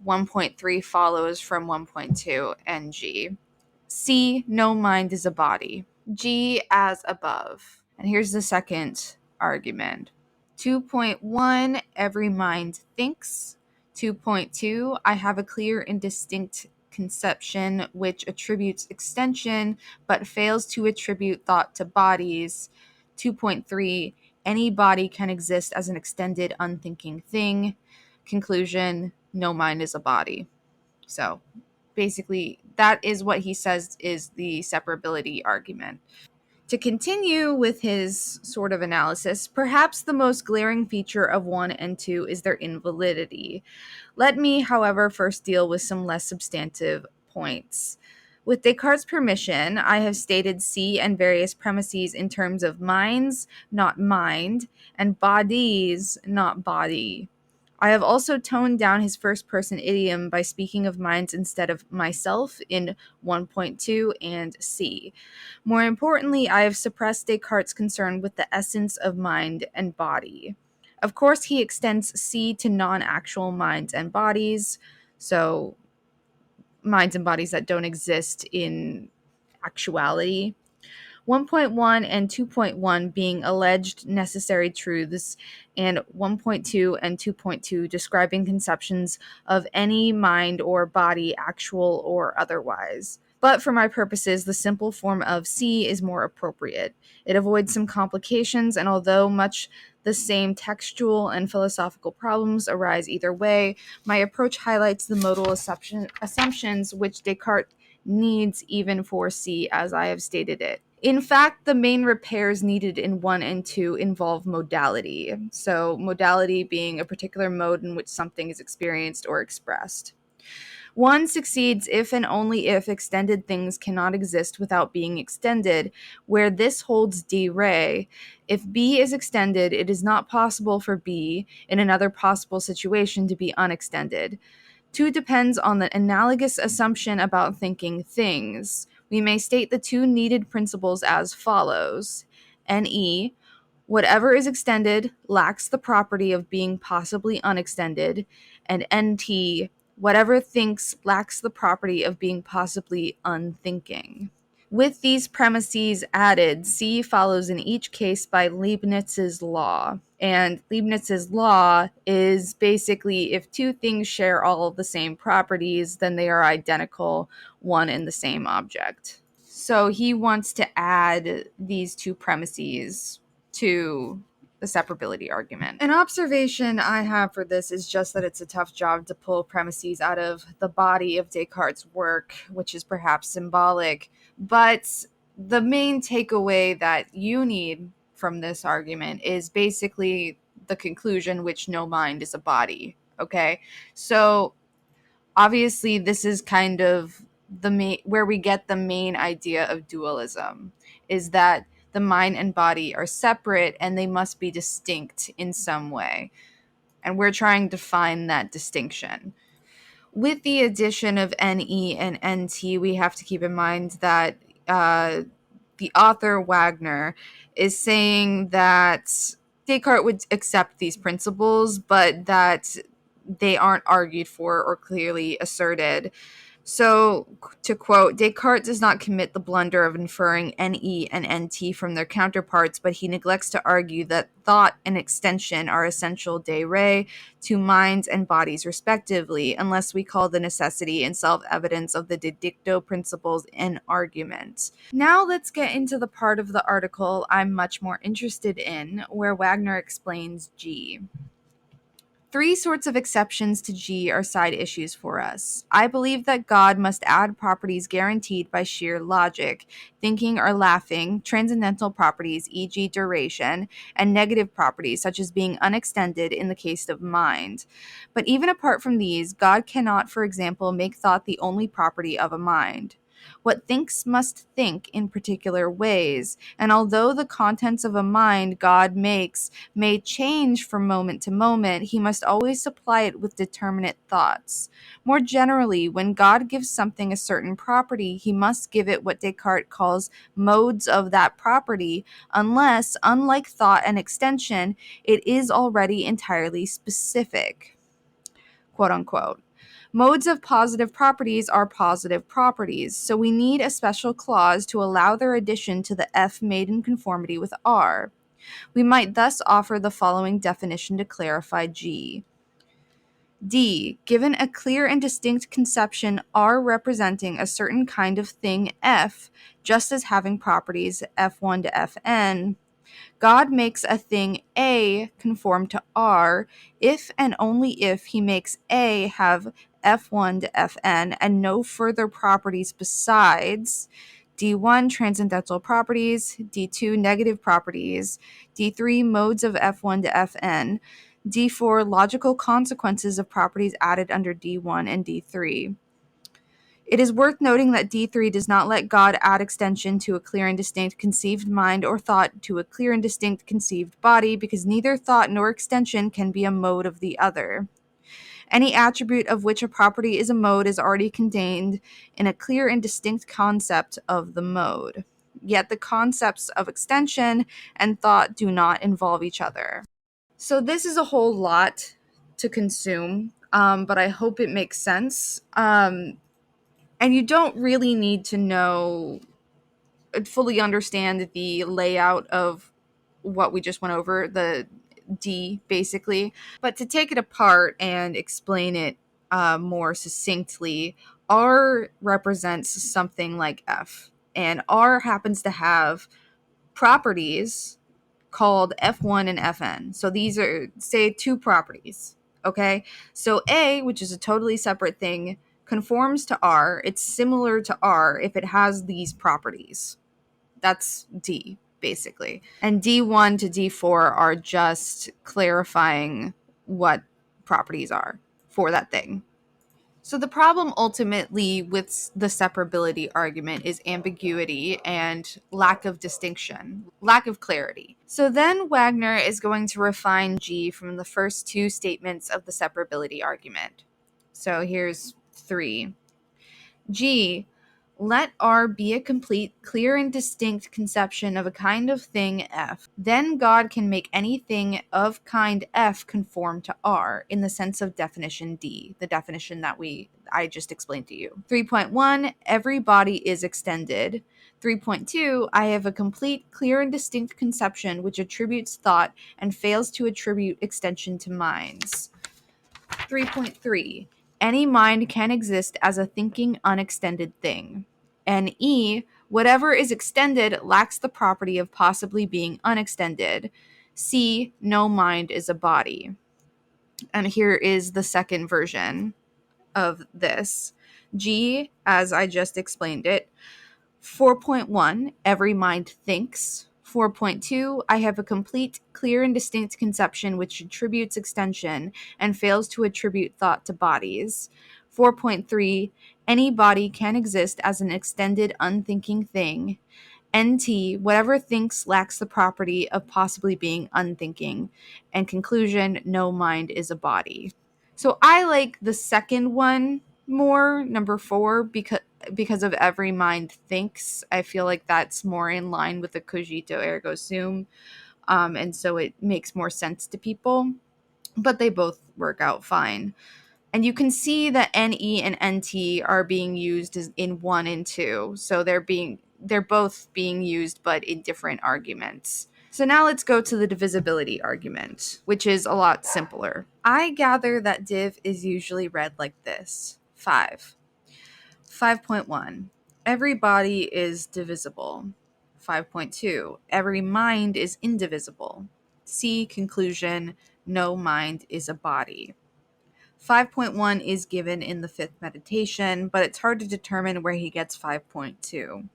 1.3 follows from 1.2 and G. C, no mind is a body. G as above. And here's the second argument. 2.1, every mind thinks. 2.2, I have a clear and distinct conception which attributes extension but fails to attribute thought to bodies. 2.3, any body can exist as an extended, unthinking thing. Conclusion, no mind is a body. So basically, that is what he says is the separability argument. To continue with his sort of analysis, perhaps the most glaring feature of 1 and 2 is their invalidity. Let me, however, first deal with some less substantive points. With Descartes' permission, I have stated C and various premises in terms of minds, not mind, and bodies, not body. I have also toned down his first person idiom by speaking of minds instead of myself in 1.2 and C. More importantly, I have suppressed Descartes' concern with the essence of mind and body. Of course, he extends C to non-actual minds and bodies, so minds and bodies that don't exist in actuality. 1.1 and 2.1 being alleged necessary truths, and 1.2 and 2.2 describing conceptions of any mind or body, actual or otherwise. But for my purposes, the simple form of C is more appropriate. It avoids some complications, and although much the same textual and philosophical problems arise either way, my approach highlights the modal assumptions which Descartes needs even for C as I have stated it. In fact, the main repairs needed in 1 and 2 involve modality. So, modality being a particular mode in which something is experienced or expressed. 1 succeeds if and only if extended things cannot exist without being extended, where this holds d re. If B is extended, it is not possible for B, in another possible situation, to be unextended. 2 depends on the analogous assumption about thinking things. We may state the two needed principles as follows. NE, Whatever is extended lacks the property of being possibly unextended, and NT, whatever thinks lacks the property of being possibly unthinking. With these premises added, C follows in each case by Leibniz's law. And Leibniz's law is basically if two things share all of the same properties, then they are identical, one and the same object. So he wants to add these two premises to the separability argument. An observation I have for this is just that it's a tough job to pull premises out of the body of Descartes' work, which is perhaps symbolic. But the main takeaway that you need from this argument is basically the conclusion, which no mind is a body. Okay? So obviously this is kind of the main where we get the main idea of dualism, is that the mind and body are separate and they must be distinct in some way, and we're trying to find that distinction. With the addition of NE and NT, we have to keep in mind that the author Wagner is saying that Descartes would accept these principles, but that they aren't argued for or clearly asserted. So, to quote, Descartes does not commit the blunder of inferring NE and NT from their counterparts, but he neglects to argue that thought and extension are essential de re to minds and bodies respectively, unless we call the necessity and self-evidence of the de dicto principles an argument. Now let's get into the part of the article I'm much more interested in, where Wagner explains G. Three sorts of exceptions to G are side issues for us. I believe that God must add properties guaranteed by sheer logic, thinking or laughing, transcendental properties, e.g., duration, and negative properties, such as being unextended in the case of mind. But even apart from these, God cannot, for example, make thought the only property of a mind. What thinks must think in particular ways, and although the contents of a mind God makes may change from moment to moment, he must always supply it with determinate thoughts. More generally, when God gives something a certain property, he must give it what Descartes calls modes of that property, unless, unlike thought and extension, it is already entirely specific. Quote unquote. Modes of positive properties are positive properties, so we need a special clause to allow their addition to the F made in conformity with R. We might thus offer the following definition to clarify G. D. Given a clear and distinct conception R representing a certain kind of thing F, just as having properties F1 to Fn, God makes a thing A conform to R if and only if he makes A have F1 to Fn and no further properties besides D1 transcendental properties, D2 negative properties, D3 modes of F1 to Fn, D4 logical consequences of properties added under D1 and D3. It is worth noting that D3 does not let God add extension to a clear and distinct conceived mind or thought to a clear and distinct conceived body, because neither thought nor extension can be a mode of the other. Any attribute of which a property is a mode is already contained in a clear and distinct concept of the mode. Yet the concepts of extension and thought do not involve each other. So this is a whole lot to consume, but I hope it makes sense. And you don't really need to know, fully understand the layout of what we just went over, the D basically. But to take it apart and explain it more succinctly, R represents something like F. And R happens to have properties called F1 and Fn. So these are, say, two properties. Okay? So A, which is a totally separate thing, conforms to R. It's similar to R if it has these properties. That's D, basically. And D1 to D4 are just clarifying what properties are for that thing. So the problem ultimately with the separability argument is ambiguity and lack of distinction, lack of clarity. So then Wagner is going to refine G from the first two statements of the separability argument. So here's 3. G, Let R be a complete, clear, and distinct conception of a kind of thing F. Then God can make anything of kind F conform to R in the sense of definition D, the definition that I just explained to you. 3.1, every body is extended. 3.2, I have a complete, clear, and distinct conception which attributes thought and fails to attribute extension to minds. 3.3, any mind can exist as a thinking unextended thing. And E, whatever is extended lacks the property of possibly being unextended. C, no mind is a body. And here is the second version of this. G, as I just explained it. 4.1, every mind thinks. 4.2, I have a complete, clear, and distinct conception which attributes extension and fails to attribute thought to bodies. 4.3, any body can exist as an extended, unthinking thing. NT, whatever thinks lacks the property of possibly being unthinking. And conclusion, no mind is a body. So I like the second one more, number 4, because of every mind thinks. I feel like that's more in line with the cogito ergo sum, and so it makes more sense to people. But they both work out fine. And you can see that NE and NT are being used in 1 and 2. So they're both being used, but in different arguments. So now let's go to the divisibility argument, which is a lot simpler. I gather that div is usually read like this. 5. 5.1. Every body is divisible. 5.2. Every mind is indivisible. C. Conclusion. No mind is a body. 5.1 is given in the fifth meditation, but it's hard to determine where he gets 5.2.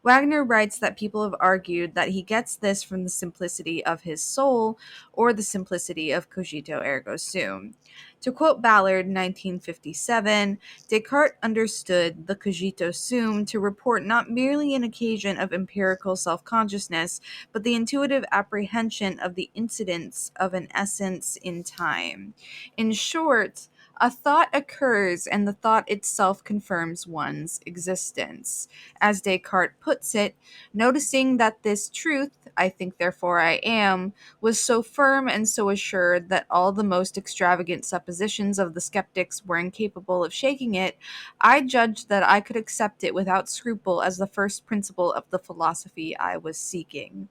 Wagner writes that people have argued that he gets this from the simplicity of his soul or the simplicity of cogito ergo sum. To quote Ballard, 1957, Descartes understood the cogito sum to report not merely an occasion of empirical self-consciousness, but the intuitive apprehension of the incidence of an essence in time. In short, a thought occurs and the thought itself confirms one's existence. As Descartes puts it, noticing that this truth, I think therefore I am, was so firm and so assured that all the most extravagant suppositions of the skeptics were incapable of shaking it, I judged that I could accept it without scruple as the first principle of the philosophy I was seeking.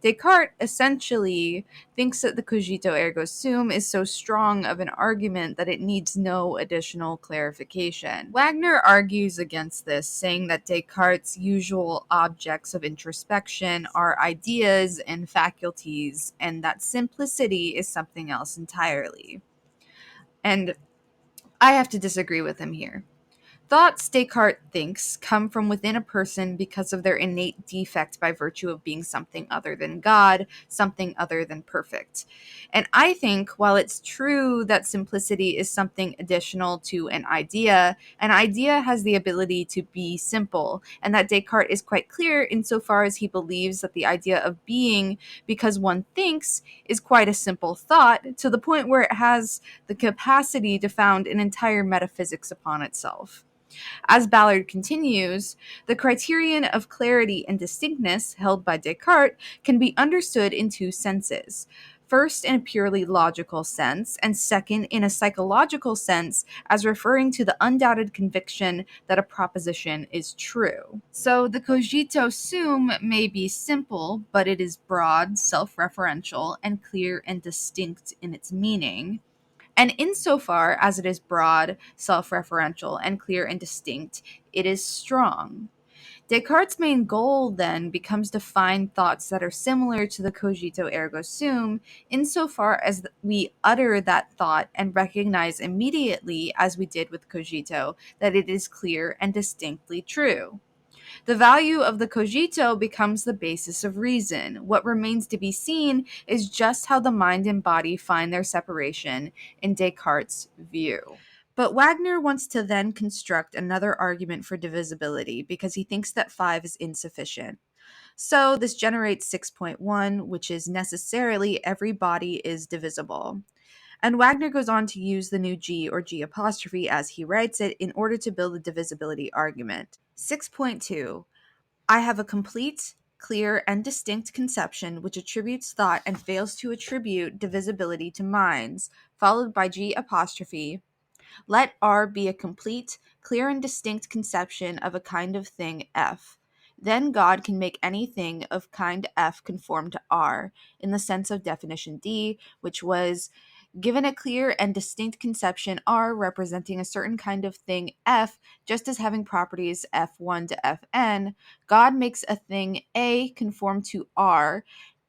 Descartes essentially thinks that the cogito ergo sum is so strong of an argument that it needs no additional clarification. Wagner argues against this, saying that Descartes' usual objects of introspection are ideas and faculties, and that simplicity is something else entirely. And I have to disagree with him here. Thoughts, Descartes thinks, come from within a person because of their innate defect by virtue of being something other than God, something other than perfect. And I think while it's true that simplicity is something additional to an idea has the ability to be simple, and that Descartes is quite clear insofar as he believes that the idea of being, because one thinks, is quite a simple thought, to the point where it has the capacity to found an entire metaphysics upon itself. As Ballard continues, the criterion of clarity and distinctness held by Descartes can be understood in two senses. First, in a purely logical sense, and second, in a psychological sense, as referring to the undoubted conviction that a proposition is true. So the cogito sum may be simple, but it is broad, self-referential, and clear and distinct in its meaning. And insofar as it is broad, self-referential, and clear and distinct, it is strong. Descartes' main goal, then, becomes to find thoughts that are similar to the cogito ergo sum, insofar as we utter that thought and recognize immediately, as we did with cogito, that it is clear and distinctly true. The value of the cogito becomes the basis of reason. What remains to be seen is just how the mind and body find their separation in Descartes' view. But Wagner wants to then construct another argument for divisibility because he thinks that 5 is insufficient. So this generates 6.1, which is necessarily every body is divisible. And Wagner goes on to use the new G or G apostrophe as he writes it in order to build a divisibility argument. 6.2. I have a complete, clear, and distinct conception which attributes thought and fails to attribute divisibility to minds, followed by G apostrophe. Let R be a complete, clear, and distinct conception of a kind of thing F. Then God can make anything of kind F conform to R, in the sense of definition D, which was given a clear and distinct conception R representing a certain kind of thing F, just as having properties F1 to Fn, God makes a thing A conform to R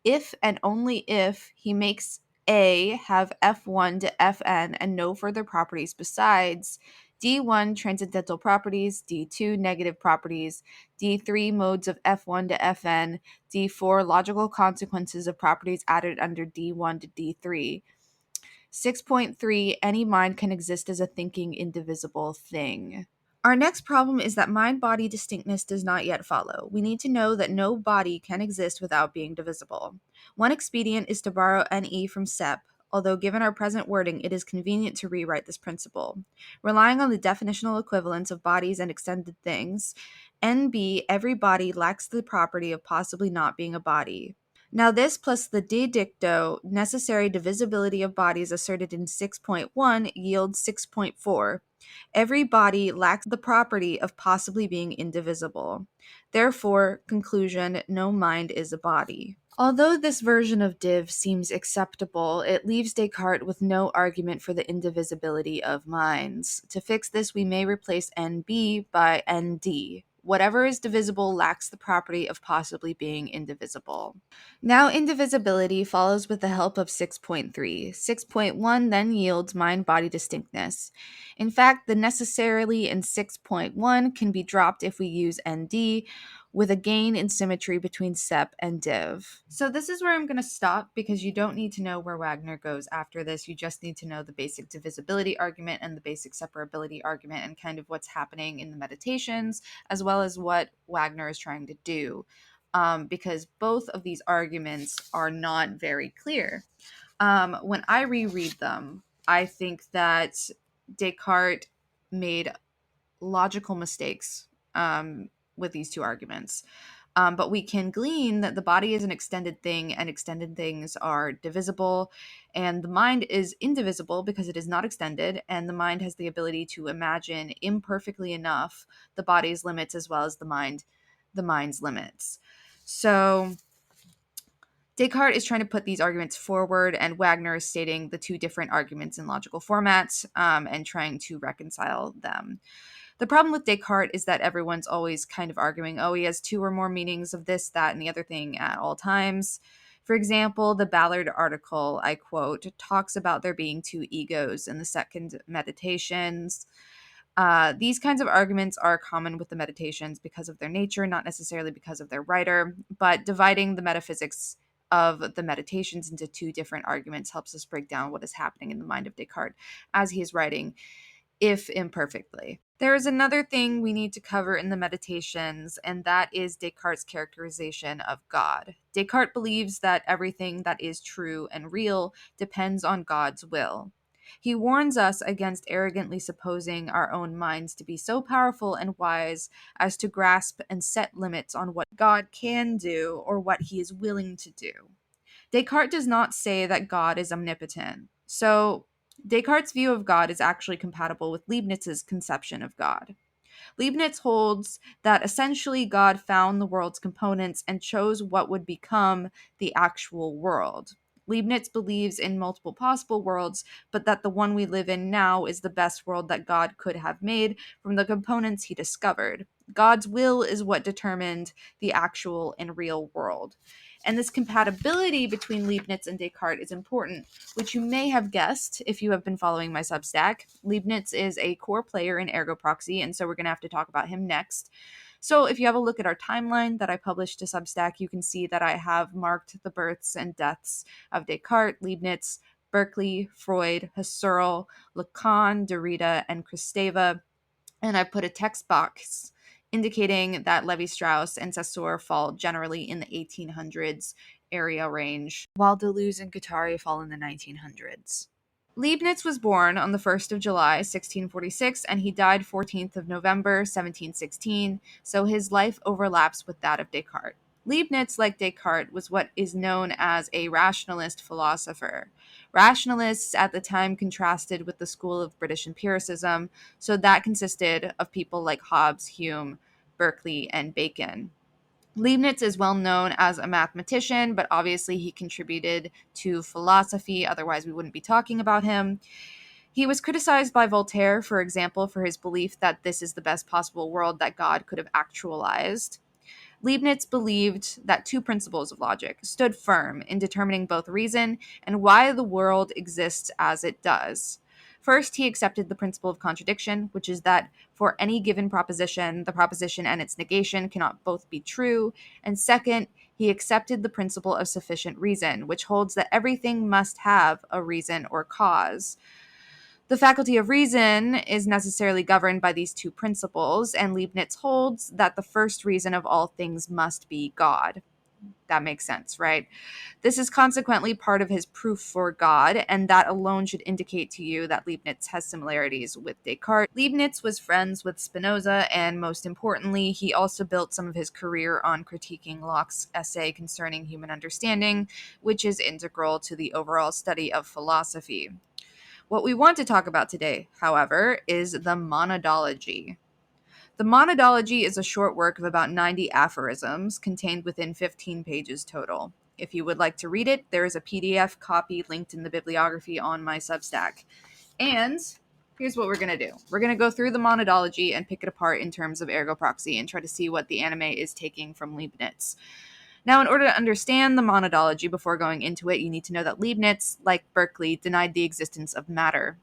if and only if he makes A have F1 to Fn and no further properties besides D1 transcendental properties, D2 negative properties, D3 modes of F1 to Fn, D4 logical consequences of properties added under D1 to D3. 6.3. Any mind can exist as a thinking, indivisible thing. Our next problem is that mind-body distinctness does not yet follow. We need to know that no body can exist without being divisible. One expedient is to borrow NE from SEP, although given our present wording, it is convenient to rewrite this principle. Relying on the definitional equivalence of bodies and extended things, NB, every body lacks the property of possibly not being a body. Now this plus the de dicto necessary divisibility of bodies asserted in 6.1 yields 6.4. Every body lacks the property of possibly being indivisible. Therefore, conclusion, no mind is a body. Although this version of div seems acceptable, it leaves Descartes with no argument for the indivisibility of minds. To fix this, we may replace NB by ND. Whatever is divisible lacks the property of possibly being indivisible. Now indivisibility follows with the help of 6.3. 6.1 then yields mind-body distinctness. In fact, the necessarily in 6.1 can be dropped if we use ND, with a gain in symmetry between SEP and div. So this is where I'm going to stop because you don't need to know where Wagner goes after this. You just need to know the basic divisibility argument and the basic separability argument and kind of what's happening in the meditations, as well as what Wagner is trying to do. Because both of these arguments are not very clear. When I reread them, I think that Descartes made logical mistakes with these two arguments. But we can glean that the body is an extended thing and extended things are divisible, and the mind is indivisible because it is not extended, and the mind has the ability to imagine imperfectly enough the body's limits as well as the mind's limits. So Descartes is trying to put these arguments forward, and Wagner is stating the two different arguments in logical formats and trying to reconcile them. The problem with Descartes is that everyone's always kind of arguing, oh, he has two or more meanings of this, that, and the other thing at all times. For example, the Ballard article, I quote, talks about there being two egos in the second meditations. These kinds of arguments are common with the meditations because of their nature, not necessarily because of their writer, but dividing the metaphysics of the meditations into two different arguments helps us break down what is happening in the mind of Descartes as he is writing, if imperfectly. There is another thing we need to cover in the meditations, and that is Descartes' characterization of God. Descartes believes that everything that is true and real depends on God's will. He warns us against arrogantly supposing our own minds to be so powerful and wise as to grasp and set limits on what God can do or what he is willing to do. Descartes does not say that God is omnipotent. So Descartes' view of God is actually compatible with Leibniz's conception of God. Leibniz holds that essentially God found the world's components and chose what would become the actual world. Leibniz believes in multiple possible worlds, but that the one we live in now is the best world that God could have made from the components he discovered. God's will is what determined the actual and real world. And this compatibility between Leibniz and Descartes is important, which you may have guessed if you have been following my Substack. Leibniz is a core player in Ergo Proxy, and so we're going to have to talk about him next. So if you have a look at our timeline that I published to Substack, you can see that I have marked the births and deaths of Descartes, Leibniz, Berkeley, Freud, Husserl, Lacan, Derrida, and Kristeva, and I put a text box indicating that Levi-Strauss and Saussure fall generally in the 1800s area range, while Deleuze and Guattari fall in the 1900s. Leibniz was born on the 1st of July, 1646, and he died 14th of November, 1716, so his life overlaps with that of Descartes. Leibniz, like Descartes, was what is known as a rationalist philosopher. Rationalists at the time contrasted with the school of British empiricism, so that consisted of people like Hobbes, Hume, Berkeley, and Bacon. Leibniz is well known as a mathematician, but obviously he contributed to philosophy, otherwise, we wouldn't be talking about him. He was criticized by Voltaire, for example, for his belief that this is the best possible world that God could have actualized. Leibniz believed that two principles of logic stood firm in determining both reason and why the world exists as it does. First, he accepted the principle of contradiction, which is that for any given proposition, the proposition and its negation cannot both be true. And second, he accepted the principle of sufficient reason, which holds that everything must have a reason or cause. The faculty of reason is necessarily governed by these two principles, and Leibniz holds that the first reason of all things must be God. That makes sense, right? This is consequently part of his proof for God, and that alone should indicate to you that Leibniz has similarities with Descartes. Leibniz was friends with Spinoza, and most importantly, he also built some of his career on critiquing Locke's essay concerning human understanding, which is integral to the overall study of philosophy. What we want to talk about today, however, is the Monadology. The Monadology is a short work of about 90 aphorisms contained within 15 pages total. If you would like to read it, there is a PDF copy linked in the bibliography on my Substack. And here's what we're going to do. We're going to go through the Monadology and pick it apart in terms of Ergo Proxy and try to see what the anime is taking from Leibniz. Now, in order to understand the Monadology before going into it, you need to know that Leibniz, like Berkeley, denied the existence of matter.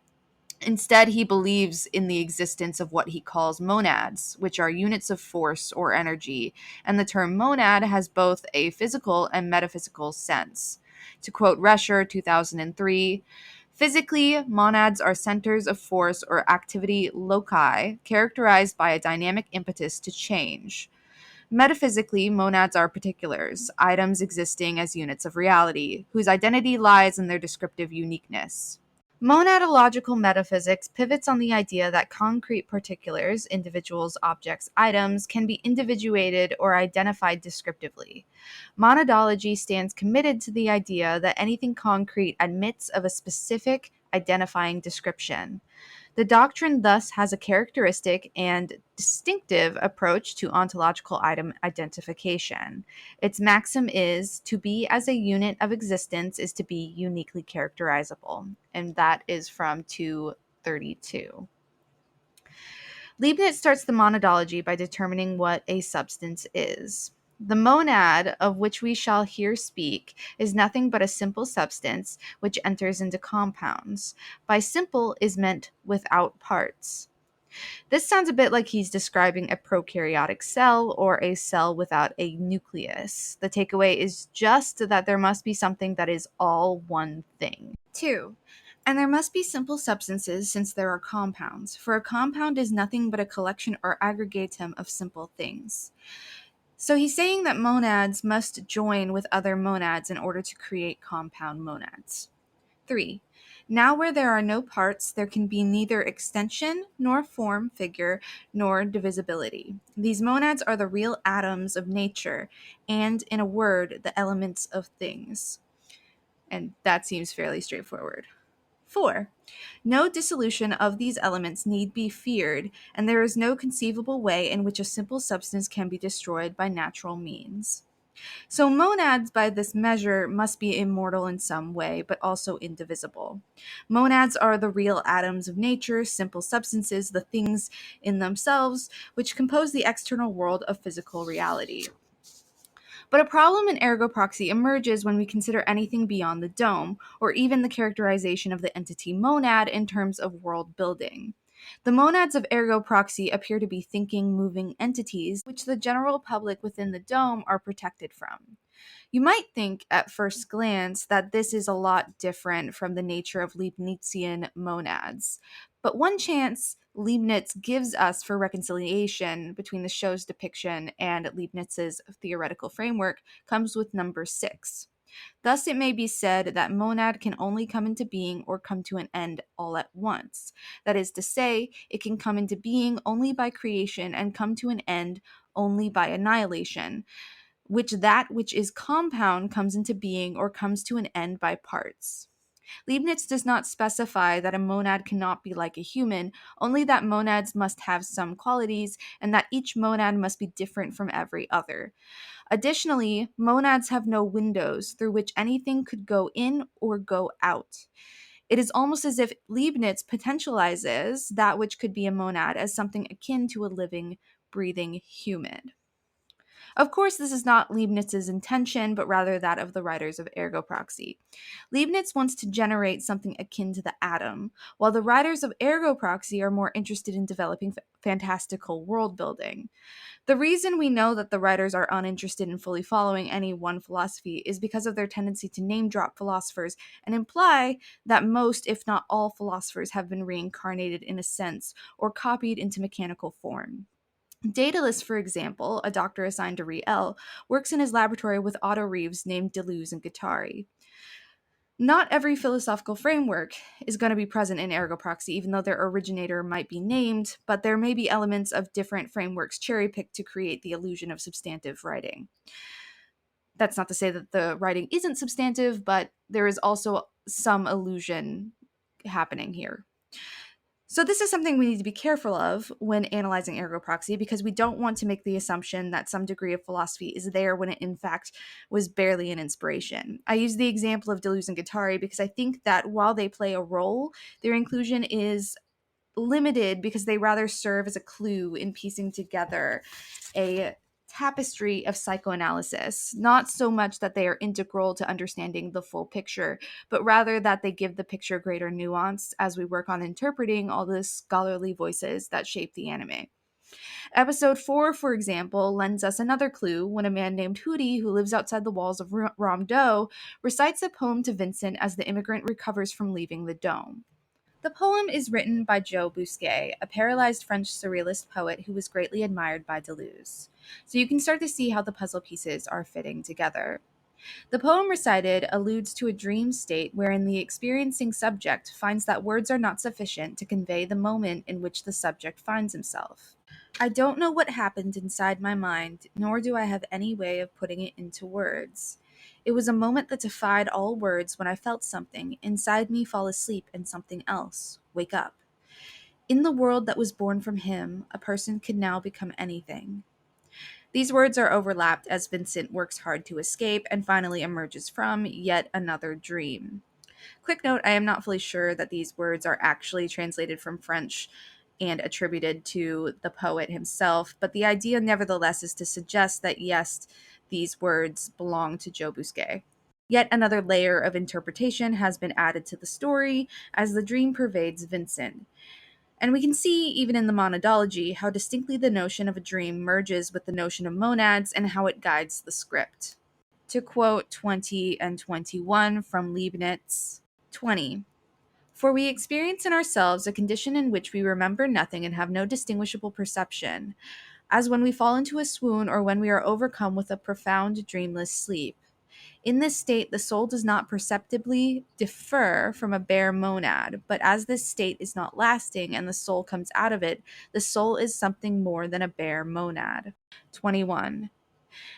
Instead, he believes in the existence of what he calls monads, which are units of force or energy, and the term monad has both a physical and metaphysical sense. To quote Rescher, 2003, physically, monads are centers of force or activity loci characterized by a dynamic impetus to change. Metaphysically, monads are particulars, items existing as units of reality, whose identity lies in their descriptive uniqueness. Monadological metaphysics pivots on the idea that concrete particulars, individuals, objects, items, can be individuated or identified descriptively. Monadology stands committed to the idea that anything concrete admits of a specific identifying description. The doctrine thus has a characteristic and distinctive approach to ontological item identification. Its maxim is to be as a unit of existence is to be uniquely characterizable, and that is from 232. Leibniz starts the monadology by determining what a substance is. The monad, of which we shall here speak, is nothing but a simple substance which enters into compounds. By simple is meant without parts. This sounds a bit like he's describing a prokaryotic cell or a cell without a nucleus. The takeaway is just that there must be something that is all one thing. 2. And there must be simple substances since there are compounds, for a compound is nothing but a collection or aggregatum of simple things. So he's saying that monads must join with other monads in order to create compound monads. 3. Now where there are no parts, there can be neither extension, nor form, figure, nor divisibility. These monads are the real atoms of nature, and, in a word, the elements of things. And that seems fairly straightforward. 4. No dissolution of these elements need be feared, and there is no conceivable way in which a simple substance can be destroyed by natural means. So monads, by this measure, must be immortal in some way, but also indivisible. Monads are the real atoms of nature, simple substances, the things in themselves, which compose the external world of physical reality. But a problem in ergo proxy emerges when we consider anything beyond the dome, or even the characterization of the entity monad in terms of world building. The monads of ergo proxy appear to be thinking, moving entities, which the general public within the dome are protected from. You might think at first glance that this is a lot different from the nature of Leibnizian monads. But one chance Leibniz gives us for reconciliation between the show's depiction and Leibniz's theoretical framework comes with number 6. Thus, it may be said that monad can only come into being or come to an end all at once. That is to say, it can come into being only by creation and come to an end only by annihilation, that which is compound comes into being or comes to an end by parts. Leibniz does not specify that a monad cannot be like a human, only that monads must have some qualities and that each monad must be different from every other. Additionally, monads have no windows through which anything could go in or go out. It is almost as if Leibniz potentializes that which could be a monad as something akin to a living, breathing human. Of course, this is not Leibniz's intention, but rather that of the writers of Ergo Proxy. Leibniz wants to generate something akin to the atom, while the writers of Ergo Proxy are more interested in developing fantastical world building. The reason we know that the writers are uninterested in fully following any one philosophy is because of their tendency to name drop philosophers and imply that most, if not all, philosophers have been reincarnated in a sense or copied into mechanical form. Daedalus, for example, a doctor assigned to Riel, works in his laboratory with Otto Reeves named Deleuze and Guattari. Not every philosophical framework is going to be present in Ergo Proxy, even though their originator might be named, but there may be elements of different frameworks cherry-picked to create the illusion of substantive writing. That's not to say that the writing isn't substantive, but there is also some illusion happening here. So this is something we need to be careful of when analyzing Ergo Proxy, because we don't want to make the assumption that some degree of philosophy is there when it in fact was barely an inspiration. I use the example of Deleuze and Guattari because I think that while they play a role, their inclusion is limited because they rather serve as a clue in piecing together a tapestry of psychoanalysis, not so much that they are integral to understanding the full picture, but rather that they give the picture greater nuance as we work on interpreting all the scholarly voices that shape the anime. Episode 4, for example, lends us another clue when a man named Hootie, who lives outside the walls of Ramdo, recites a poem to Vincent as the immigrant recovers from leaving the dome. The poem is written by Joe Bousquet, a paralyzed French surrealist poet who was greatly admired by Deleuze. So you can start to see how the puzzle pieces are fitting together. The poem recited alludes to a dream state wherein the experiencing subject finds that words are not sufficient to convey the moment in which the subject finds himself. I don't know what happened inside my mind, nor do I have any way of putting it into words. It was a moment that defied all words when I felt something inside me fall asleep and something else wake up. In the world that was born from him, a person could now become anything. These words are overlapped as Vincent works hard to escape and finally emerges from yet another dream. Quick note, I am not fully sure that these words are actually translated from French and attributed to the poet himself, but the idea nevertheless is to suggest that yes, these words belong to Joe Bousquet. Yet another layer of interpretation has been added to the story as the dream pervades Vincent. And we can see, even in the Monadology, how distinctly the notion of a dream merges with the notion of monads and how it guides the script. To quote 20 and 21 from Leibniz, 20. For we experience in ourselves a condition in which we remember nothing and have no distinguishable perception, as when we fall into a swoon or when we are overcome with a profound dreamless sleep. In this state, the soul does not perceptibly differ from a bare monad, but as this state is not lasting and the soul comes out of it, the soul is something more than a bare monad. 21.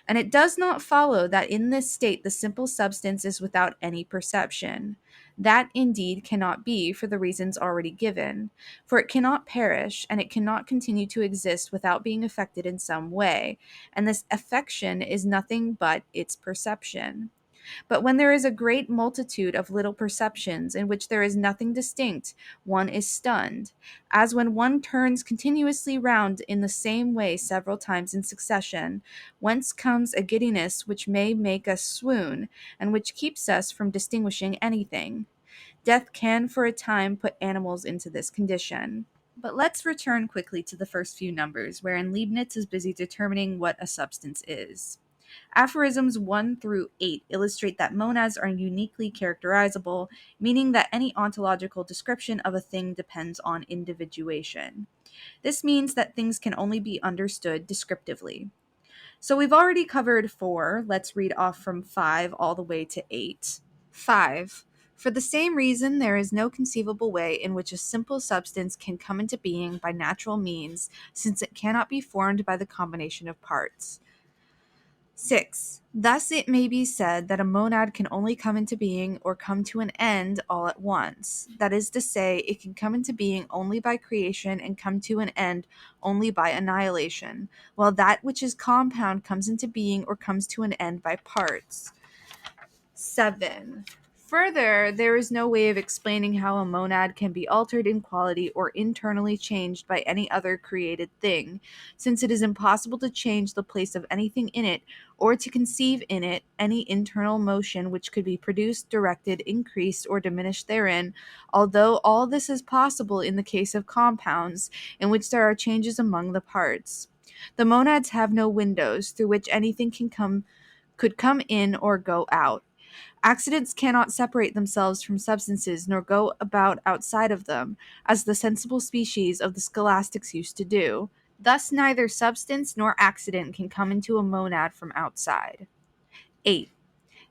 And it does not follow that in this state the simple substance is without any perception. That indeed cannot be for the reasons already given, for it cannot perish, and it cannot continue to exist without being affected in some way, and this affection is nothing but its perception. But when there is a great multitude of little perceptions in which there is nothing distinct, one is stunned, as when one turns continuously round in the same way several times in succession, whence comes a giddiness which may make us swoon, and which keeps us from distinguishing anything. Death can for a time put animals into this condition. But let's return quickly to the first few numbers, wherein Leibniz is busy determining what a substance is. Aphorisms 1 through 8 illustrate that monads are uniquely characterizable, meaning that any ontological description of a thing depends on individuation. This means that things can only be understood descriptively. So we've already covered 4. Let's read off from 5 all the way to 8. 5. For the same reason, there is no conceivable way in which a simple substance can come into being by natural means, since it cannot be formed by the combination of parts. 6. Thus it may be said that a monad can only come into being or come to an end all at once. That is to say, it can come into being only by creation and come to an end only by annihilation, while that which is compound comes into being or comes to an end by parts. 7. Further, there is no way of explaining how a monad can be altered in quality or internally changed by any other created thing, since it is impossible to change the place of anything in it, or to conceive in it any internal motion which could be produced, directed, increased, or diminished therein, although all this is possible in the case of compounds, in which there are changes among the parts. The monads have no windows through which anything could come in or go out. Accidents cannot separate themselves from substances nor go about outside of them, as the sensible species of the scholastics used to do. Thus neither substance nor accident can come into a monad from outside. 8.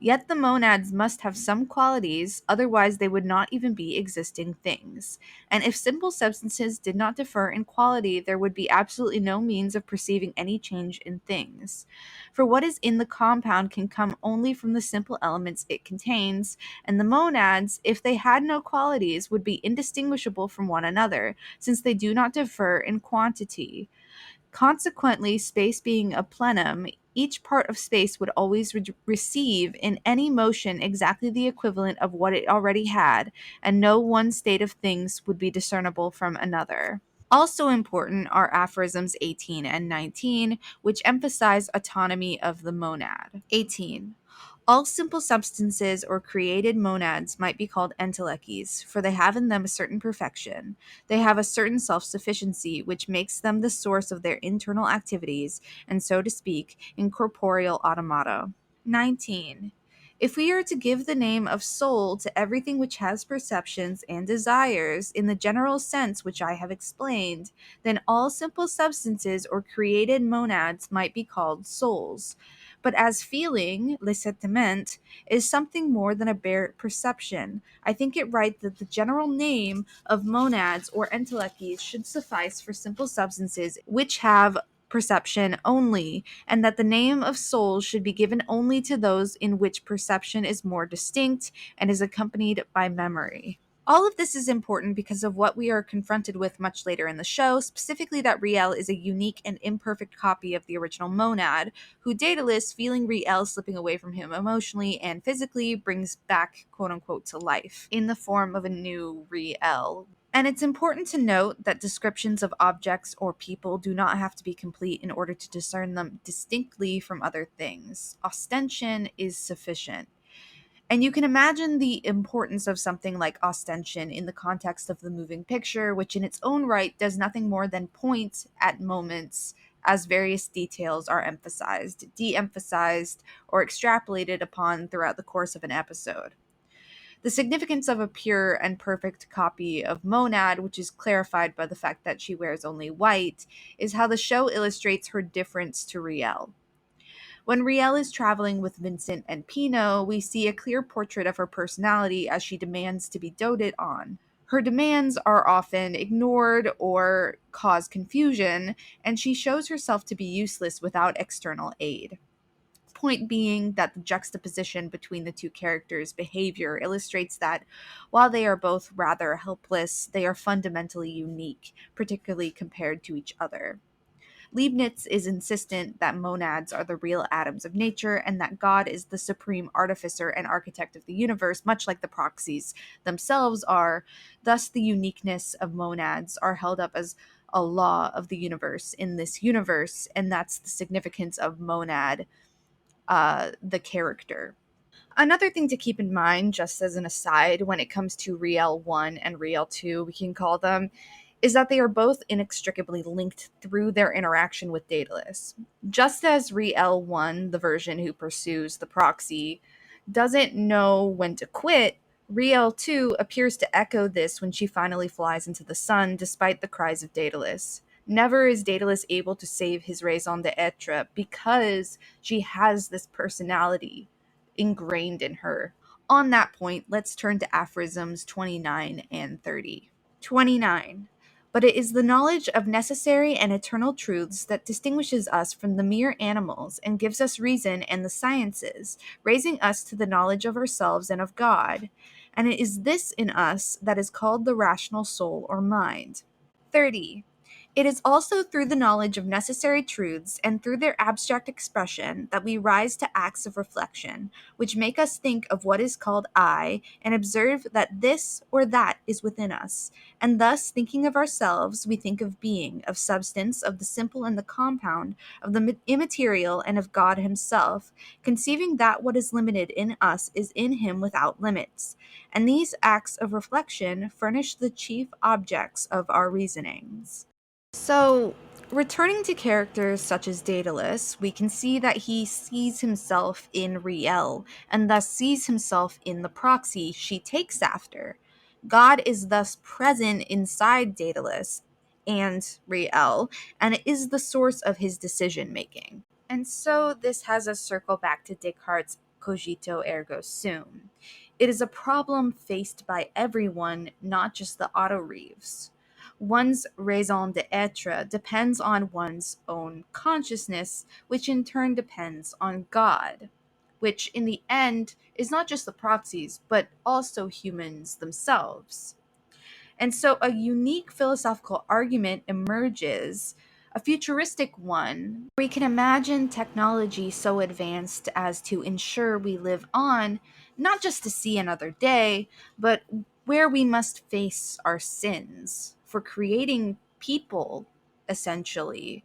Yet the monads must have some qualities, otherwise they would not even be existing things. And if simple substances did not differ in quality, there would be absolutely no means of perceiving any change in things. For what is in the compound can come only from the simple elements it contains, and the monads, if they had no qualities, would be indistinguishable from one another, since they do not differ in quantity. Consequently, space being a plenum, each part of space would always receive in any motion exactly the equivalent of what it already had, and no one state of things would be discernible from another. Also important are aphorisms 18 and 19, which emphasize autonomy of the monad. 18. All simple substances or created monads might be called entelechies, for they have in them a certain perfection. They have a certain self-sufficiency, which makes them the source of their internal activities, and so to speak, incorporeal automata. 19. If we are to give the name of soul to everything which has perceptions and desires in the general sense which I have explained, then all simple substances or created monads might be called souls. But as feeling, le sentiment, is something more than a bare perception, I think it right that the general name of monads or entelechies should suffice for simple substances which have perception only, and that the name of souls should be given only to those in which perception is more distinct and is accompanied by memory. All of this is important because of what we are confronted with much later in the show, specifically that Riel is a unique and imperfect copy of the original monad, who Daedalus, feeling Riel slipping away from him emotionally and physically, brings back quote-unquote to life in the form of a new Riel. And it's important to note that descriptions of objects or people do not have to be complete in order to discern them distinctly from other things. Ostension is sufficient. And you can imagine the importance of something like ostension in the context of the moving picture, which in its own right does nothing more than point at moments as various details are emphasized, de emphasized, or extrapolated upon throughout the course of an episode. The significance of a pure and perfect copy of Monad, which is clarified by the fact that she wears only white, is how the show illustrates her difference to Riel. When Riel is traveling with Vincent and Pino, we see a clear portrait of her personality as she demands to be doted on. Her demands are often ignored or cause confusion, and she shows herself to be useless without external aid. Point being that the juxtaposition between the two characters' behavior illustrates that while they are both rather helpless, they are fundamentally unique, particularly compared to each other. Leibniz is insistent that monads are the real atoms of nature and that God is the supreme artificer and architect of the universe, much like the proxies themselves are. Thus, the uniqueness of monads are held up as a law of the universe in this universe, and that's the significance of monad, the character. Another thing to keep in mind, just as an aside, when it comes to Riel 1 and Riel 2, we can call them, is that they are both inextricably linked through their interaction with Daedalus. Just as Riel 1, the version who pursues the proxy, doesn't know when to quit, Riel 2 appears to echo this when she finally flies into the sun, despite the cries of Daedalus. Never is Daedalus able to save his raison d'etre because she has this personality ingrained in her. On that point, let's turn to aphorisms 29 and 30. 29. But it is the knowledge of necessary and eternal truths that distinguishes us from the mere animals and gives us reason and the sciences, raising us to the knowledge of ourselves and of God. And it is this in us that is called the rational soul or mind. 30. It is also through the knowledge of necessary truths and through their abstract expression that we rise to acts of reflection, which make us think of what is called I and observe that this or that is within us. And thus, thinking of ourselves, we think of being, of substance, of the simple and the compound, of the immaterial, and of God Himself, conceiving that what is limited in us is in Him without limits. And these acts of reflection furnish the chief objects of our reasonings. So, returning to characters such as Daedalus, we can see that he sees himself in Riel, and thus sees himself in the proxy she takes after. God is thus present inside Daedalus and Riel, and is the source of his decision making. And so this has us circle back to Descartes' cogito ergo sum. It is a problem faced by everyone, not just the autoreivs. One's raison d'etre depends on one's own consciousness, which in turn depends on God, which in the end is not just the proxies, but also humans themselves. And so a unique philosophical argument emerges, a futuristic one. We can imagine technology so advanced as to ensure we live on, not just to see another day, but where we must face our sins for creating people, essentially,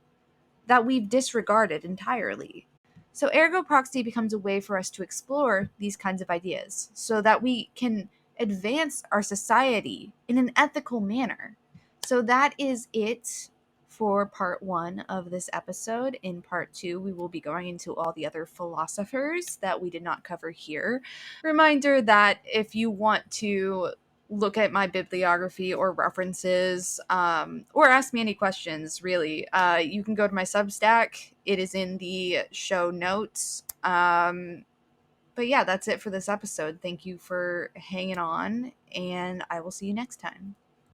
that we've disregarded entirely. So, Ergo Proxy becomes a way for us to explore these kinds of ideas so that we can advance our society in an ethical manner. So, that is it for part one of this episode. In part two, we will be going into all the other philosophers that we did not cover here. Reminder that if you want to look at my bibliography or references, or ask me any questions, really, you can go to my Substack. It is in the show notes. But yeah, that's it for this episode. Thank you for hanging on, and I will see you next time.